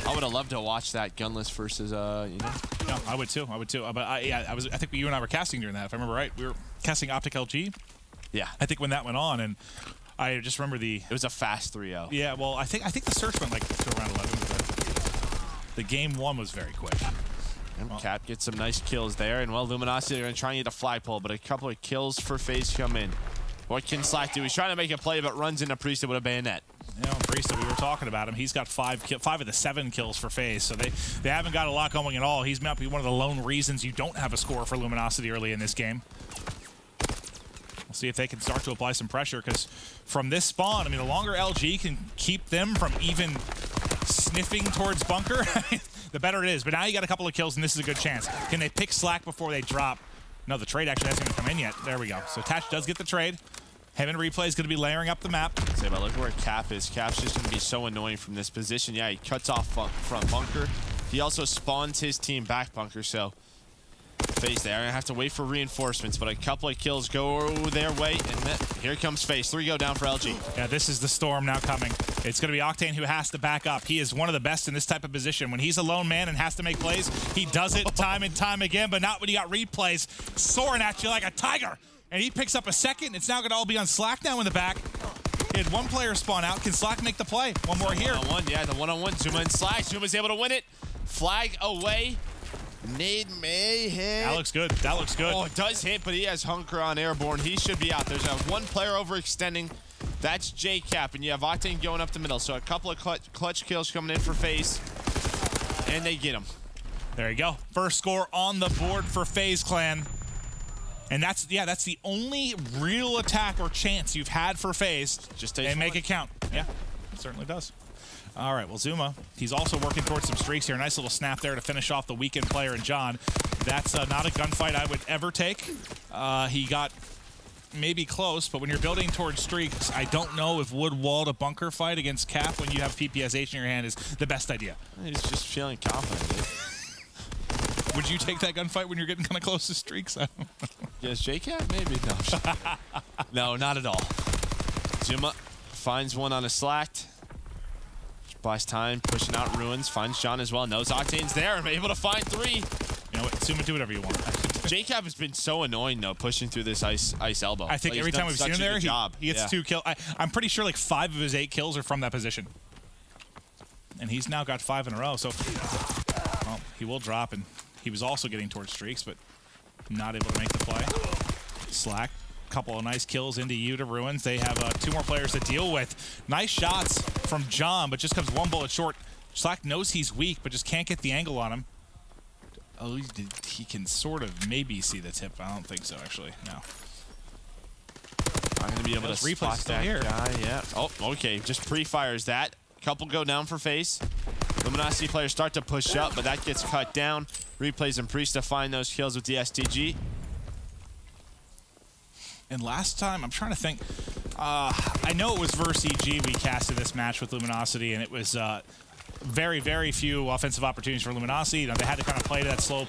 I would have loved to watch that Gunless versus, you know. No, I would too. But I think you and I were casting during that, if I remember right. We were casting Optic LG. Yeah. I think when that went on, and I just remember it was a fast 3-0. Yeah, well, I think the search went like to around 11. But the game 1 was very quick. And Cap gets some nice kills there, and well, Luminosity are going to try and get a flagpole, but a couple of kills for FaZe come in. What can Slack do? He's trying to make a play, but runs into Priesta with a bayonet. You know, Priesta, we were talking about him. He's got 5 of the 7 kills for FaZe, so they haven't got a lot going at all. He's might be one of the lone reasons you don't have a score for Luminosity early in this game. We'll see if they can start to apply some pressure, because from this spawn, I mean, the longer LG can keep them from even sniffing towards bunker, the better it is. But now you got a couple of kills, and this is a good chance. Can they pick Slack before they drop? No, the trade actually hasn't even come in yet. There we go. So Tatch does get the trade. Him and Replay is going to be layering up the map. Say, but look where Cap is. Cap's just going to be so annoying from this position. Yeah, he cuts off front bunker. He also spawns his team back bunker, so FaZe there. Gonna have to wait for reinforcements, but a couple of kills go their way, and here comes FaZe. 3 go down for LG. Yeah, this is the storm now coming. It's going to be Octane who has to back up. He is one of the best in this type of position. When he's a lone man and has to make plays, he does it time and time again, but not when you got Replays soaring at you like a tiger. And he picks up a second. It's now going to all be on Slack now in the back. He had 1 player spawn out. Can Slack make the play? One more here. One-on-one, yeah, the one-on-one. Zuma and Slack. Zuma's able to win it. Flag away. Nade may hit. That looks good. That looks good. Oh, it does hit, but he has Hunker on Airborne. He should be out. There's a 1 player overextending. That's J-Cap, and you have Octane going up the middle. So a couple of clutch kills coming in for FaZe, and they get him. There you go. First score on the board for FaZe Clan. And that's the only real attack or chance you've had for FaZe. Just take and make it count. Yeah, it certainly does. All right, well, Zuma, he's also working towards some streaks here. Nice little snap there to finish off the weekend player in John. That's not a gunfight I would ever take. He got maybe close, but when you're building towards streaks, I don't know if wood wall to bunker fight against Cap when you have PPSH in your hand is the best idea. He's just feeling confident, dude. Would you take that gunfight when you're getting kind of close to streaks? Yes, J-Cap? Maybe. No. No, not at all. Zuma finds one on a Slack. Buys time, pushing out Ruins. Finds John as well. Knows Octane's there. I'm able to find 3. You know what? Zuma, do whatever you want. J-Cap has been so annoying, though, pushing through this ice elbow. I think like, every time we've seen him there, he gets 2 kills. I'm pretty sure like 5 of his 8 kills are from that position. And he's now got 5 in a row. So, well, he will drop, and he was also getting towards streaks, but not able to make the play. Slack couple of nice kills into you to Ruins. They have 2 more players to deal with. Nice shots from John, but just comes 1 bullet short. Slack knows he's weak, but just can't get the angle on him. Oh, he can sort of maybe see the tip. I don't think so, actually. No. Not going to be able to spot that guy. Yeah. Oh, okay. Just pre-fires that. Couple go down for FaZe. Luminosity players start to push up, but that gets cut down. Replays and Priest to find those kills with the STG. And last time, I'm trying to think. I know it was versus EG we casted this match with Luminosity, and it was very, very few offensive opportunities for Luminosity. You know, they had to kind of play to that slow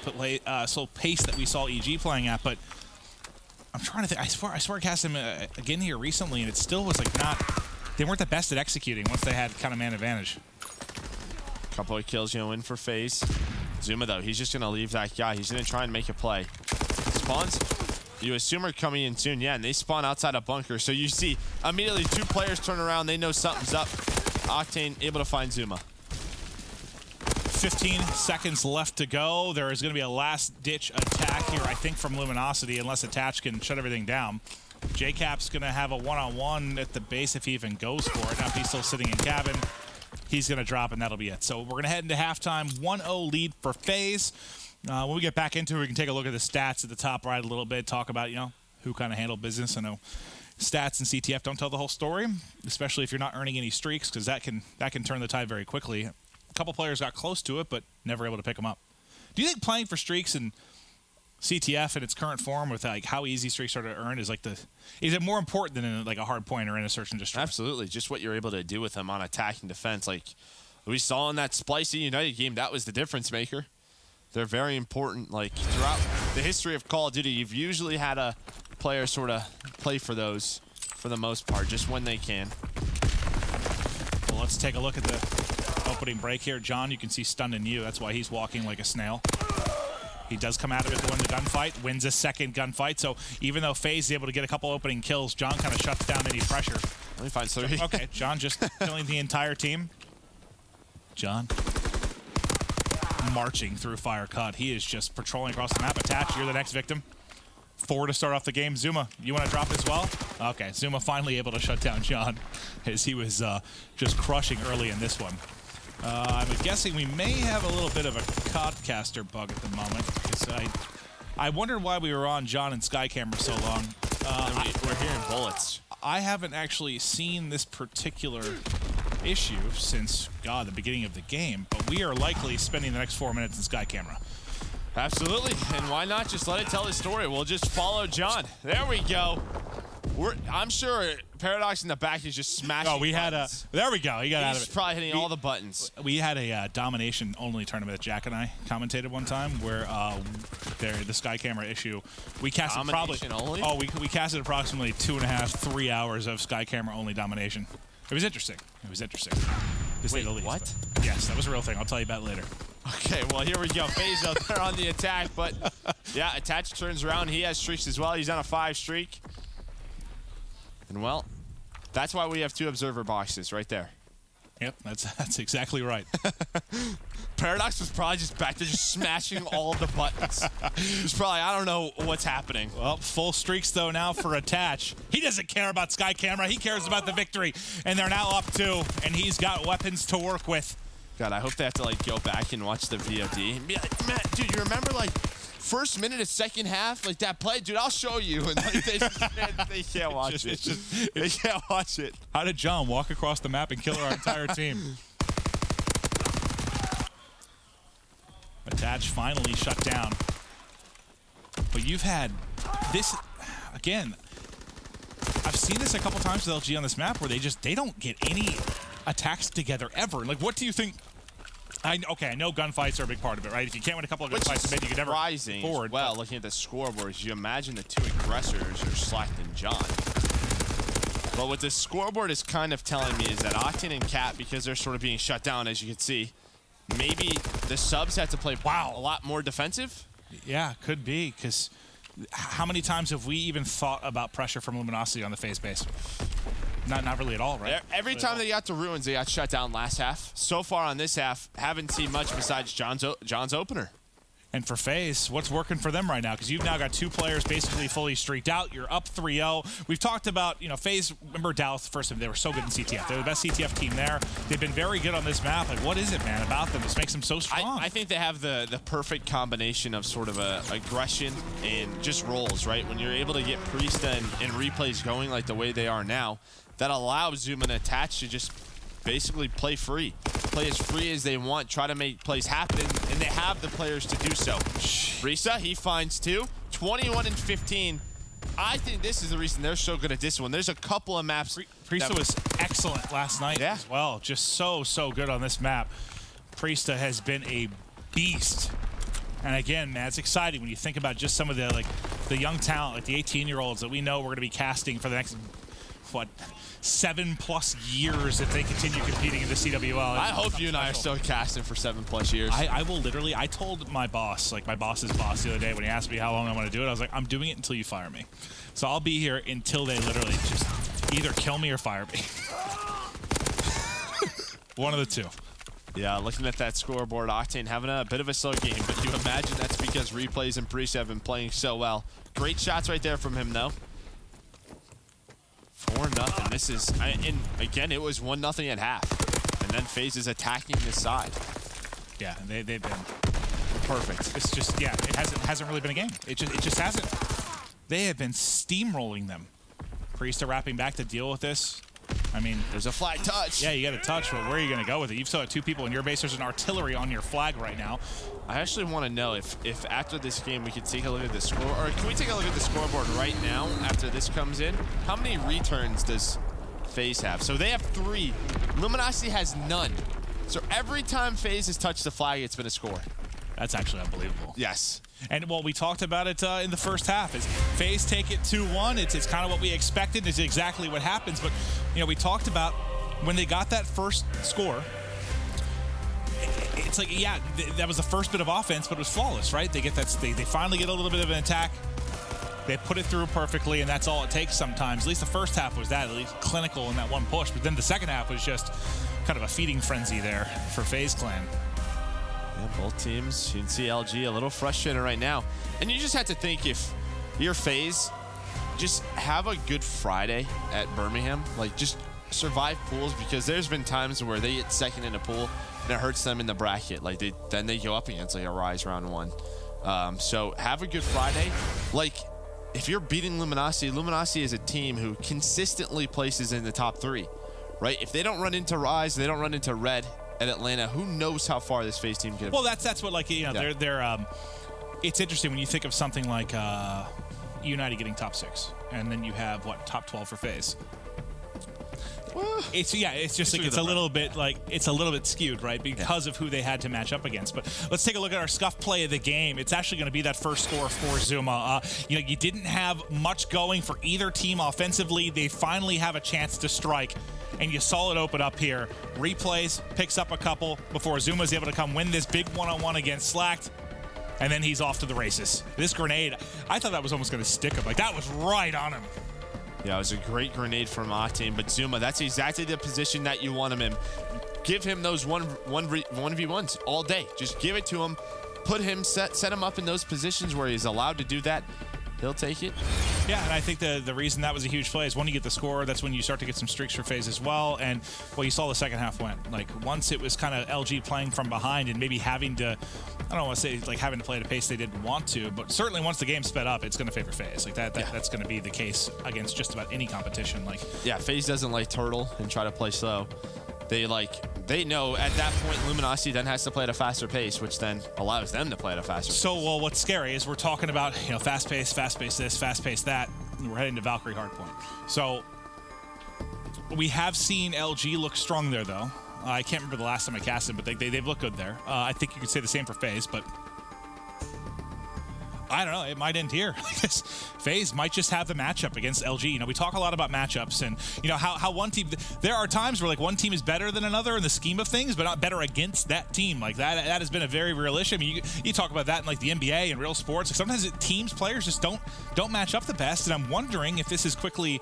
pace that we saw EG playing at, but I'm trying to think. I swear I cast him again here recently, and it still was like not. They weren't the best at executing once they had kind of man advantage. Couple of kills, you know, in for FaZe. Zuma, though, he's just going to leave that guy. He's going to try and make a play. Spawns, you assume are coming in soon. Yeah, and they spawn outside a bunker. So you see immediately 2 players turn around. They know something's up. Octane able to find Zuma. 15 seconds left to go. There is going to be a last-ditch attack here, I think, from Luminosity, unless Attach can shut everything down. JCap's going to have a one-on-one at the base if he even goes for it. Now, if he's still sitting in cabin, he's going to drop, and that'll be it. So we're going to head into halftime. 1-0 lead for FaZe. When we get back into it, we can take a look at the stats at the top right a little bit, talk about, you know, who kind of handled business. I know stats and CTF don't tell the whole story, especially if you're not earning any streaks, because that can turn the tide very quickly. A couple players got close to it, but never able to pick them up. Do you think playing for streaks and CTF in its current form, with like how easy streaks are to earn, is like is it more important than in like a hard point or in a search and destroy? Absolutely, just what you're able to do with them on attack and defense. Like we saw in that Splicey United game, that was the difference maker. They're very important. Like throughout the history of Call of Duty, you've usually had a player sort of play for those for the most part, just when they can. Well, let's take a look at the opening break here. John, you can see stunned in you. That's why he's walking like a snail. He does come out of it to win the gunfight, wins a second gunfight. So even though FaZe is able to get a couple opening kills, John kind of shuts down any pressure. Let me find 3. Okay, John just killing the entire team. John marching through fire cut. He is just patrolling across the map. Attach, you're the next victim. 4 to start off the game. Zuma, you want to drop as well? Okay, Zuma finally able to shut down John as he was just crushing early in this one. I'm guessing we may have a little bit of a Codcaster bug at the moment, because I wondered why we were on John and Sky Camera so long. We're hearing bullets. I haven't actually seen this particular issue since, God, the beginning of the game, but we are likely spending the next 4 minutes in Sky Camera. Absolutely, and why not just let it tell the story? We'll just follow John. There we go. I'm sure Paradox in the back is just smashing. Oh, we had there we go. He got out of it. He's probably hitting all the buttons. We had a domination-only tournament that Jack and I commentated one time, where the Sky Camera issue, we casted only? Oh, we casted approximately 2.5, 3 hours of Sky Camera-only domination. It was interesting. It was interesting, to say the least. What? But yes, that was a real thing. I'll tell you about it later. Okay, well, here we go. FaZe out there on the attack, but yeah, Attach turns around. He has streaks as well. He's on a 5 streak. And, well, that's why we have 2 observer boxes right there. Yep, that's exactly right. Paradox was probably just back there just smashing all the buttons. He's probably, I don't know what's happening. Well, full streaks, though, now for Attach. He doesn't care about Sky Camera. He cares about the victory. And they're now up 2, and he's got weapons to work with. God, I hope they have to, like, go back and watch the VOD and be like, Matt, dude, you remember, like, first minute of second half, like that play, dude, I'll show you. And like, they can't watch it. They can't watch it. How did John walk across the map and kill our entire team? Attach finally shut down. But you've had this, again, I've seen this a couple times with LG on this map where they don't get any attacks together ever. Like, what do you think? I know gunfights are a big part of it, right? If you can't win a couple of gunfights, I bet you could never forward. Well, looking at the scoreboards, you imagine the 2 aggressors are Slack and John. But what the scoreboard is kind of telling me is that Octane and Cat, because they're sort of being shut down, as you can see, maybe the subs have to play a lot more defensive. Yeah, could be, because how many times have we even thought about pressure from Luminosity on the FaZe base? Not really at all, right? Every time they got to Ruins, they got shut down last half. So far on this half, haven't seen much besides John's opener. And for FaZe, what's working for them right now? Because you've now got 2 players basically fully streaked out. You're up 3-0. We've talked about, you know, FaZe, remember Dallas first time, they were so good in CTF. They're the best CTF team there. They've been very good on this map. Like, what is it, man, about them? This makes them so strong. I think they have the perfect combination of sort of aggression and just roles, right? When you're able to get Priest and replays going like the way they are now, that allows Zuma and Attach to just basically play free. Play as free as they want, try to make plays happen, and they have the players to do so. Risa, he finds 2. 21 and 15. I think this is the reason they're so good at this one. There's a couple of maps. Priesta was excellent last night as well. Just so good on this map. Priesta has been a beast. And again, man, it's exciting when you think about just some of the the young talent, like the 18-year-olds that we know we're going to be casting for the next, what, 7+ years if they continue competing in the CWL. I hope you and I are still casting for 7+ years. I will literally, I told my boss, like my boss's boss the other day when he asked me how long I want to do it, I was like, I'm doing it until you fire me. So I'll be here until they literally just either kill me or fire me. One of the two. Yeah, looking at that scoreboard, Octane having a bit of a slow game, but you imagine that's because Replays and Priest have been playing so well. Great shots right there from him, though. 4-0. This is, and again, it was 1-0 at half. And then FaZe is attacking this side. Yeah, they've been perfect. It's just, yeah, it hasn't really been a game. It just hasn't. They have been steamrolling them. Priest are wrapping back to deal with this. I mean, there's a flag touch. Yeah, you got a touch, but where are you going to go with it? You've still got 2 people in your base. There's an artillery on your flag right now. I actually want to know if after this game we could take a look at the score, or can we take a look at the scoreboard right now after this comes in? How many returns does FaZe have? So they have 3. Luminosity has none. So every time FaZe has touched the flag, it's been a score. That's actually unbelievable. Yes. And, well, we talked about it in the first half. Is FaZe take it 2-1. It's kind of what we expected. It's exactly what happens. But, you know, we talked about when they got that first score, it's like, yeah, that was the first bit of offense, but it was flawless, right? They get that. They finally get a little bit of an attack. They put it through perfectly, and that's all it takes sometimes. At least the first half was that, at least clinical in that one push. But then the second half was just kind of a feeding frenzy there for FaZe Clan. Yeah, both teams, you can see LG a little frustrated right now. And you just have to think, if you're FaZe, just have a good Friday at Birmingham. Like, just survive pools, because there's been times where they get second in a pool and it hurts them in the bracket. Like, then they go up against like a Rise round 1. So have a good Friday. Like, if you're beating Luminosity, Luminosity is a team who consistently places in the top 3, right? If they don't run into Rise, they don't run into Red at Atlanta, who knows how far this FaZe team can. Well, that's what, like, you know, yeah. they're it's interesting when you think of something like United getting top 6, and then you have what, top 12 for FaZe. It's just like it's a little bit skewed, right, because of who they had to match up against. But let's take a look at our scuff play of the game. It's actually going to be that first score for Zuma. You know, you didn't have much going for either team offensively. They finally have a chance to strike, and you saw it open up here. Replays picks up a couple before Zuma's able to come win this big one-on-one against Slacked, and then he's off to the races. This grenade, I thought that was almost going to stick him. Like, that was right on him. Yeah, it was a great grenade from Octane, but Zuma, that's exactly the position that you want him in. Give him those 1v1s all day. Just give it to him. Put him, set him up in those positions where he's allowed to do that. He'll take it. Yeah, and I think the reason that was a huge play is when you get the score, that's when you start to get some streaks for FaZe as well. And, well, you saw the second half went. Like, once it was kind of LG playing from behind and maybe having to, I don't want to say, like, having to play at a pace they didn't want to, but certainly once the game sped up, it's going to favor FaZe. Like, that's going to be the case against just about any competition. Like, yeah, FaZe doesn't like turtle and try to play slow. They know at that point Luminosity then has to play at a faster pace, which then allows them to play at a faster pace. So, well, what's scary is we're talking about, you know, fast pace this, fast pace that. We're heading to Valkyrie Hardpoint. So we have seen LG look strong there, though. I can't remember the last time I cast them, but they've looked good there. I think you could say the same for FaZe, but I don't know. It might end here. FaZe might just have the matchup against LG. You know, we talk a lot about matchups and, you know, how one team, there are times where, like, one team is better than another in the scheme of things, but not better against that team. Like, that has been a very real issue. I mean, you talk about that in, like, the NBA and real sports. Like, sometimes players just don't match up the best, and I'm wondering if this is quickly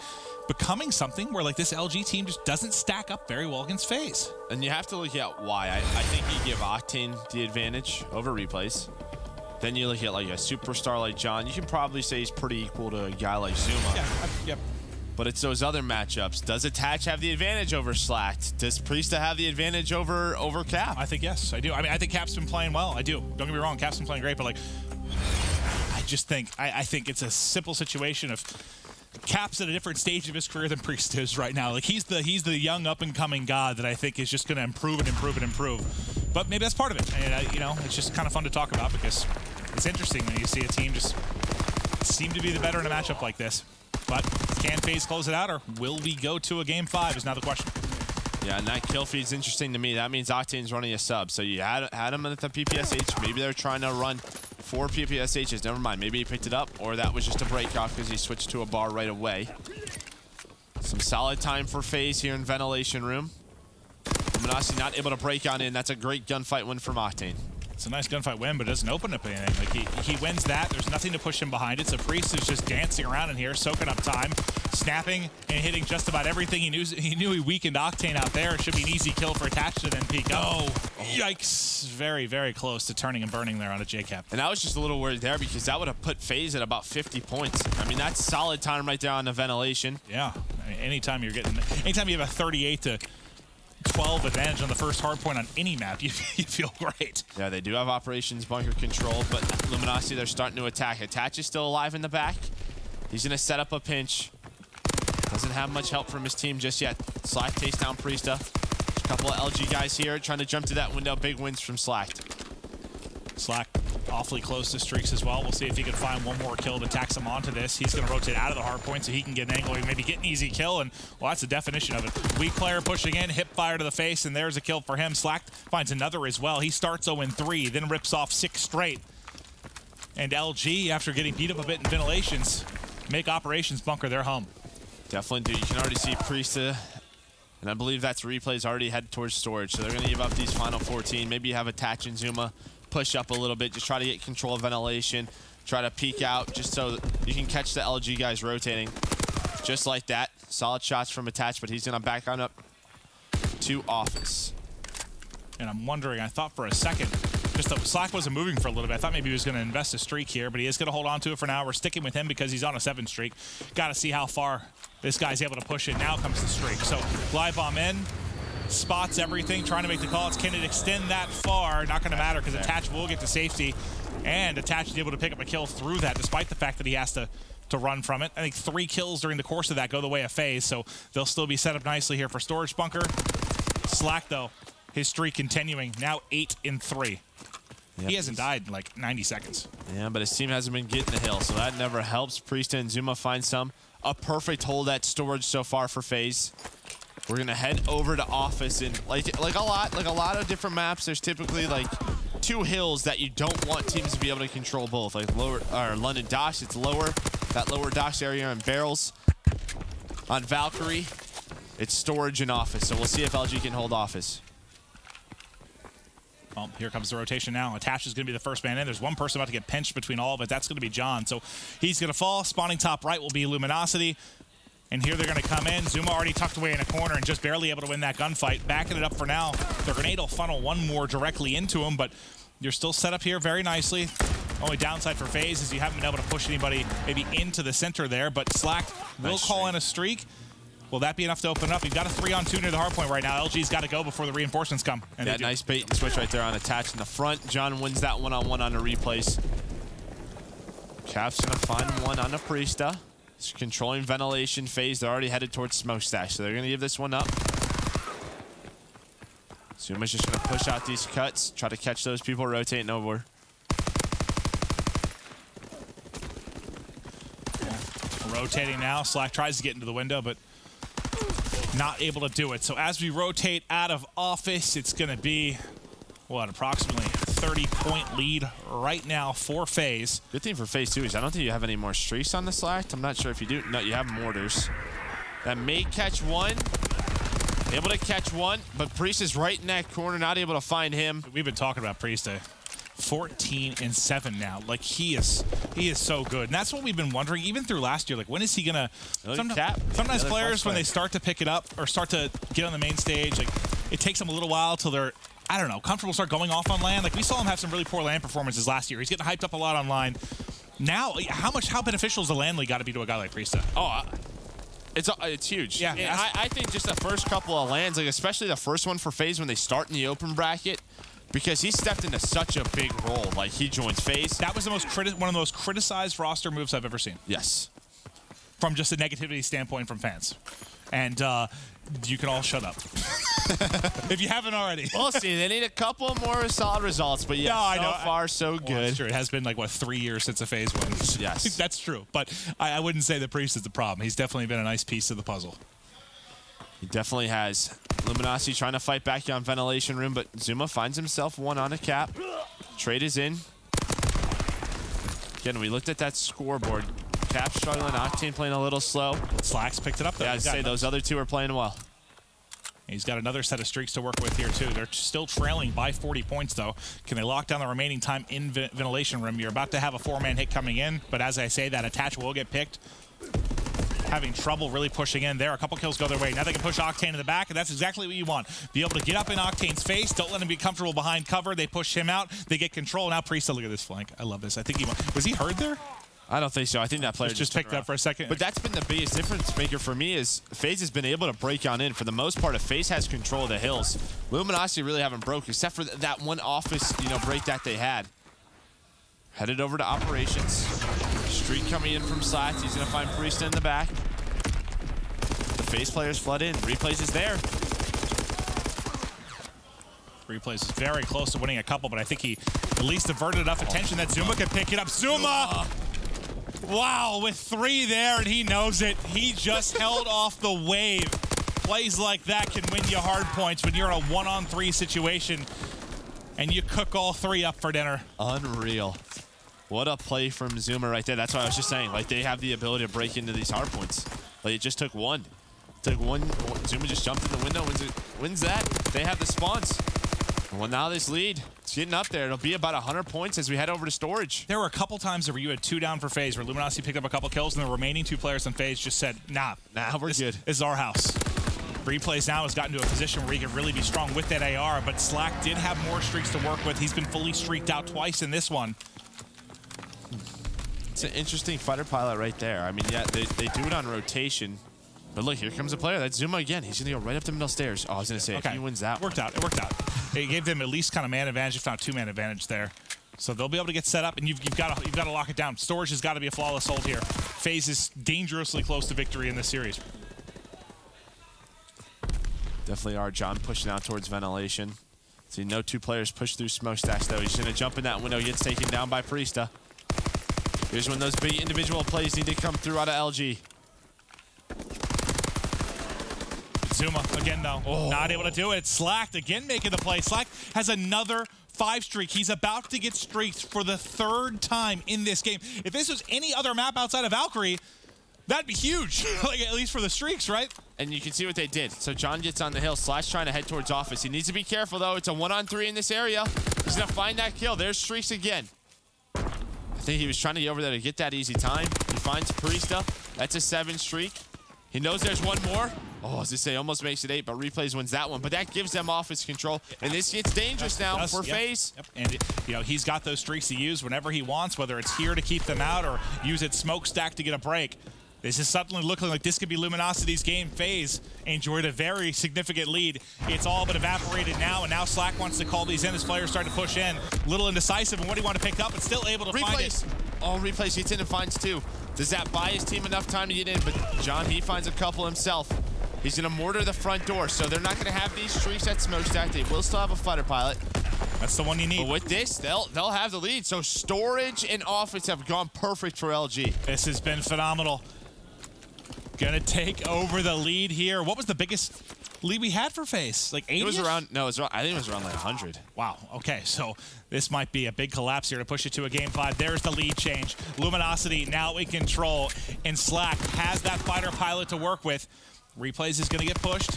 becoming something where, like, this LG team just doesn't stack up very well against FaZe. And you have to look at why. I think you give Octane the advantage over Replays. Then you look at like a superstar like John, you can probably say he's pretty equal to a guy like Zuma. Yeah, yep. But it's those other matchups. Does Attach have the advantage over Slack? Does Priesta have the advantage over Cap? I think yes, I do. I mean, I think Cap's been playing well. I do. Don't get me wrong, Cap's been playing great, but like, I just think I think it's a simple situation of Cap's at a different stage of his career than Priest is right now. Like he's the young up and coming god that I think is just going to improve and improve and improve. But maybe that's part of it. And you know, it's just kind of fun to talk about because it's interesting when you see a team just seem to be the better in a matchup like this. But can FaZe close it out, or will we go to a game 5 is now the question. Yeah, and that kill feed's interesting to me. That means Octane's running a sub. So you had him at the PPSH. Maybe they're trying to run 4 PPSHs. Never mind. Maybe he picked it up, or that was just a break off because he switched to a bar right away. Some solid time for FaZe here in Ventilation Room. Luminosity not able to break on in. That's a great gunfight win from Octane. It's a nice gunfight win, but it doesn't open up anything. Like he wins that. There's nothing to push him behind it. So Priest is just dancing around in here, soaking up time, snapping and hitting just about everything. He knew he weakened Octane out there. It should be an easy kill for Attach to then peek up. Oh, yikes. Very, very close to turning and burning there on a JCap. And I was just a little worried there because that would have put FaZe at about 50 points. I mean, that's solid time right there on the ventilation. Yeah. I mean, anytime you have a 38 to 12 advantage on the first hard point on any map, you feel great. Yeah, they do have operations bunker control, but Luminosity, they're starting to attack. Attach is still alive in the back. He's going to set up a pinch. Doesn't have much help from his team just yet. Slack takes down Priesta. A couple of LG guys here trying to jump to that window. Big wins from Slack. Slack awfully close to streaks as well. We'll see if he can find one more kill to tax him onto this. He's going to rotate out of the hard point so he can get an angle, maybe get an easy kill, and well, that's the definition of it. Weak player pushing in, hip fire to the face, and there's a kill for him. Slack finds another as well. He starts 0-3, then rips off 6 straight. And LG, after getting beat up a bit in ventilations, make operations bunker their home. Definitely do. You can already see Priesta, and I believe that's replays already headed towards storage, so they're going to give up these final 14. Maybe you have Attach and Zuma push up a little bit, just try to get control of ventilation, try to peek out just so you can catch the LG guys rotating. Just like that. Solid shots from Attach, but he's going to back on up to Office. And I'm wondering, I thought for a second, just that Slack wasn't moving for a little bit. I thought maybe he was going to invest a streak here, but he is going to hold on to it for now. We're sticking with him because he's on a 7 streak. Got to see how far this guy's able to push it. Now comes the streak. So glide bomb in. Spots everything, trying to make the calls. Can it extend that far? Not going to matter because Attach will get to safety, and Attach is able to pick up a kill through that despite the fact that he has to run from it. I think 3 kills during the course of that go the way of FaZe, so they'll still be set up nicely here for storage bunker. Slack, though, his streak continuing, now 8-3. Yep. He hasn't died in like 90 seconds. Yeah, but his team hasn't been getting the hill, so that never helps. Priesta and Zuma find some. A perfect hold at storage so far for FaZe. We're gonna head over to Office, and like a lot of different maps, there's typically like 2 hills that you don't want teams to be able to control both. Like lower or London Docks, it's lower, that lower docks area and barrels. On Valkyrie, it's storage and Office. So we'll see if LG can hold Office. Well, here comes the rotation now. Attach is going to be the first man in. There's one person about to get pinched between all of it. That's going to be John. So he's going to fall. Spawning top right will be Luminosity. And here they're going to come in. Zuma already tucked away in a corner and just barely able to win that gunfight. Backing it up for now. The grenade will funnel one more directly into him, but you're still set up here very nicely. Only downside for FaZe is you haven't been able to push anybody maybe into the center there, but Slack will call in a streak. Will that be enough to open up? You've got a 3-on-2 near the hard point right now. LG's got to go before the reinforcements come. And yeah, nice bait and switch right there on Attach in the front. John wins that one-on-one on a replays. Cap's going to find one on a Priesta. It's controlling ventilation. FaZe, they're already headed towards Smokestack, so they're going to give this one up. Zuma's just going to push out these cuts, try to catch those people rotating over. Rotating now. Slack tries to get into the window, but not able to do it. So as we rotate out of Office, it's going to be, what, approximately 30-point lead right now for FaZe. Good thing for FaZe, too, is I don't think you have any more streaks on the Slack. I'm not sure if you do. No, you have mortars. That may catch one. Able to catch one, but Priest is right in that corner, not able to find him. We've been talking about Priest 14-7 now. Like, he is so good. And that's what we've been wondering, even through last year. Like, when is he going to... Sometimes players, when they start to pick it up or start to get on the main stage, like, it takes them a little while till they're I don't know, comfortable start going off on land. Like, we saw him have some really poor land performances last year. He's getting hyped up a lot on line. Now, how beneficial is the land league got to be to a guy like Priesta? Oh, it's huge. Yeah. And I think just the first couple of lands, like especially the first one for FaZe when they start in the open bracket, because he stepped into such a big role. Like, he joins FaZe. That was the most one of the most criticized roster moves I've ever seen. Yes. From just a negativity standpoint from fans. And you can all shut up. If you haven't already. We'll see. They need a couple more solid results, but yeah, no, so far so good. Well, sure, it has been like, what, 3 years since a FaZe win. Yes. That's true. But I wouldn't say the Priest is the problem. He's definitely been a nice piece of the puzzle. He definitely has. Luminosity trying to fight back on ventilation room, but Zuma finds himself one on a cap. Trade is in. Again, we looked at that scoreboard. Cap struggling, Octane playing a little slow. Slacks picked it up, though. Yeah, I'd say those other two are playing well. He's got another set of streaks to work with here, too. They're still trailing by 40 points, though. Can they lock down the remaining time in ventilation room? You're about to have a 4-man hit coming in, but as I say, that attach will get picked. Having trouble really pushing in there. A couple kills go their way. Now they can push Octane in the back, and that's exactly what you want. Be able to get up in Octane's face. Don't let him be comfortable behind cover. They push him out. They get control. Now Priesta, look at this flank. I love this. I think was he hurt there? I don't think so. I think that player just picked up for a second. But that's been the biggest difference maker for me is FaZe has been able to break on in. For the most part, if FaZe has control of the hills, Luminosity really haven't broke, except for that one office, break that they had. Headed over to operations. Streak coming in from Slats. He's going to find Priesta in the back. The FaZe players flood in. Replays is there. Replays is very close to winning a couple, but I think he at least diverted enough attention that Zuma could pick it up. Zuma! Wow, with 3 there, and he knows it. He just held off the wave. Plays like that can win you hard points when you're in a 1-on-3 situation, and you cook all 3 up for dinner. Unreal. What a play from Zuma right there. That's what I was just saying. Like, they have the ability to break into these hard points. Like, it just took one. Zuma just jumped in the window, wins that. They have the spawns. Well, now this lead, it's getting up there. It'll be about 100 points as we head over to storage. There were a couple times where you had 2 down for FaZe, where Luminosity picked up a couple kills, and the remaining 2 players on FaZe just said, nah, we're good. This is our house. Replays now has gotten to a position where he can really be strong with that AR, but Slack did have more streaks to work with. He's been fully streaked out twice in this one. It's an interesting fighter pilot right there. I mean, yeah, they do it on rotation. But look, here comes a player. That's Zuma again. He's going to go right up the middle stairs. Oh, I was going to say, okay, if he wins that It worked out. It gave them at least kind of man advantage, if not 2-man advantage there. So they'll be able to get set up, and you've got to lock it down. Storage has got to be a flawless hold here. FaZe is dangerously close to victory in this series. Definitely are. John pushing out towards ventilation. See, no 2 players push through smokestacks, though. He's going to jump in that window. Gets taken down by Priesta. Here's when those big individual plays need to come through out of LG. Zuma, again, though, not able to do it. Slacked, again, making the play. Slack has another 5 streak. He's about to get streaked for the 3rd time in this game. If this was any other map outside of Valkyrie, that'd be huge, like, at least for the streaks, right? And you can see what they did. So John gets on the hill. Slash trying to head towards office. He needs to be careful, though. It's a 1-on-3 in this area. He's going to find that kill. There's streaks again. I think he was trying to get over there to get that easy time. He finds Priesta. That's a 7 streak. He knows there's one more. Oh, as I say, almost makes it 8, but Replays wins that one. But that gives them office control. And this gets dangerous now for FaZe. Yep. And, he's got those streaks to use whenever he wants, whether it's here to keep them out or use it smokestack to get a break. This is suddenly looking like this could be Luminosity's game. FaZe enjoyed a very significant lead. It's all but evaporated now, and now Slack wants to call these in. His players start to push in. Little indecisive in what he want to pick up, but still able to find it. Oh, Replays gets in and finds 2. Does that buy his team enough time to get in? But John, he finds a couple himself. He's going to mortar the front door, so they're not going to have these streaks at smokestack. They will still have a fighter pilot. That's the one you need. But with this, they'll have the lead. So storage and offense have gone perfect for LG. This has been phenomenal. Gonna take over the lead here. What was the biggest lead we had for FaZe? Like 80? It was around, no, it was around, I think it was around like 100. Wow, okay, so this might be a big collapse here to push it to a game 5. There's the lead change. Luminosity now in control, and Slack has that fighter pilot to work with. Replays is gonna get pushed.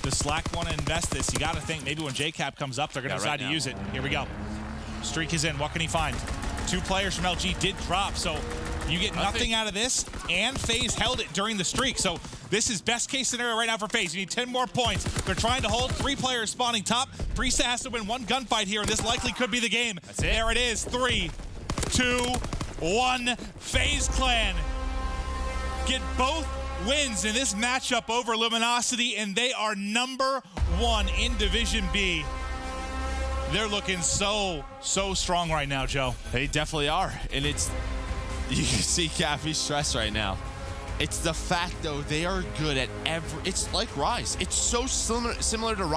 Does Slack want to invest this? You gotta think maybe when JCap comes up, they're gonna decide to use it. Here we go. Streak is in, what can he find? 2 players from LG did drop, so you get nothing out of this, and FaZe held it during the streak. So This is best case scenario right now for FaZe. You need 10 more points. They're trying to hold 3 players spawning top. Priest has to win 1 gunfight here, and this likely could be the game. That's it. There it is. 3, 2, 1. FaZe Clan get both wins in this matchup over Luminosity, and they are #1 in Division B. They're looking so strong right now, Joe. They definitely are. And it's, you can see Cappy's stress right now. It's the fact, though, they are good at it's like Rise. It's so similar to Rise.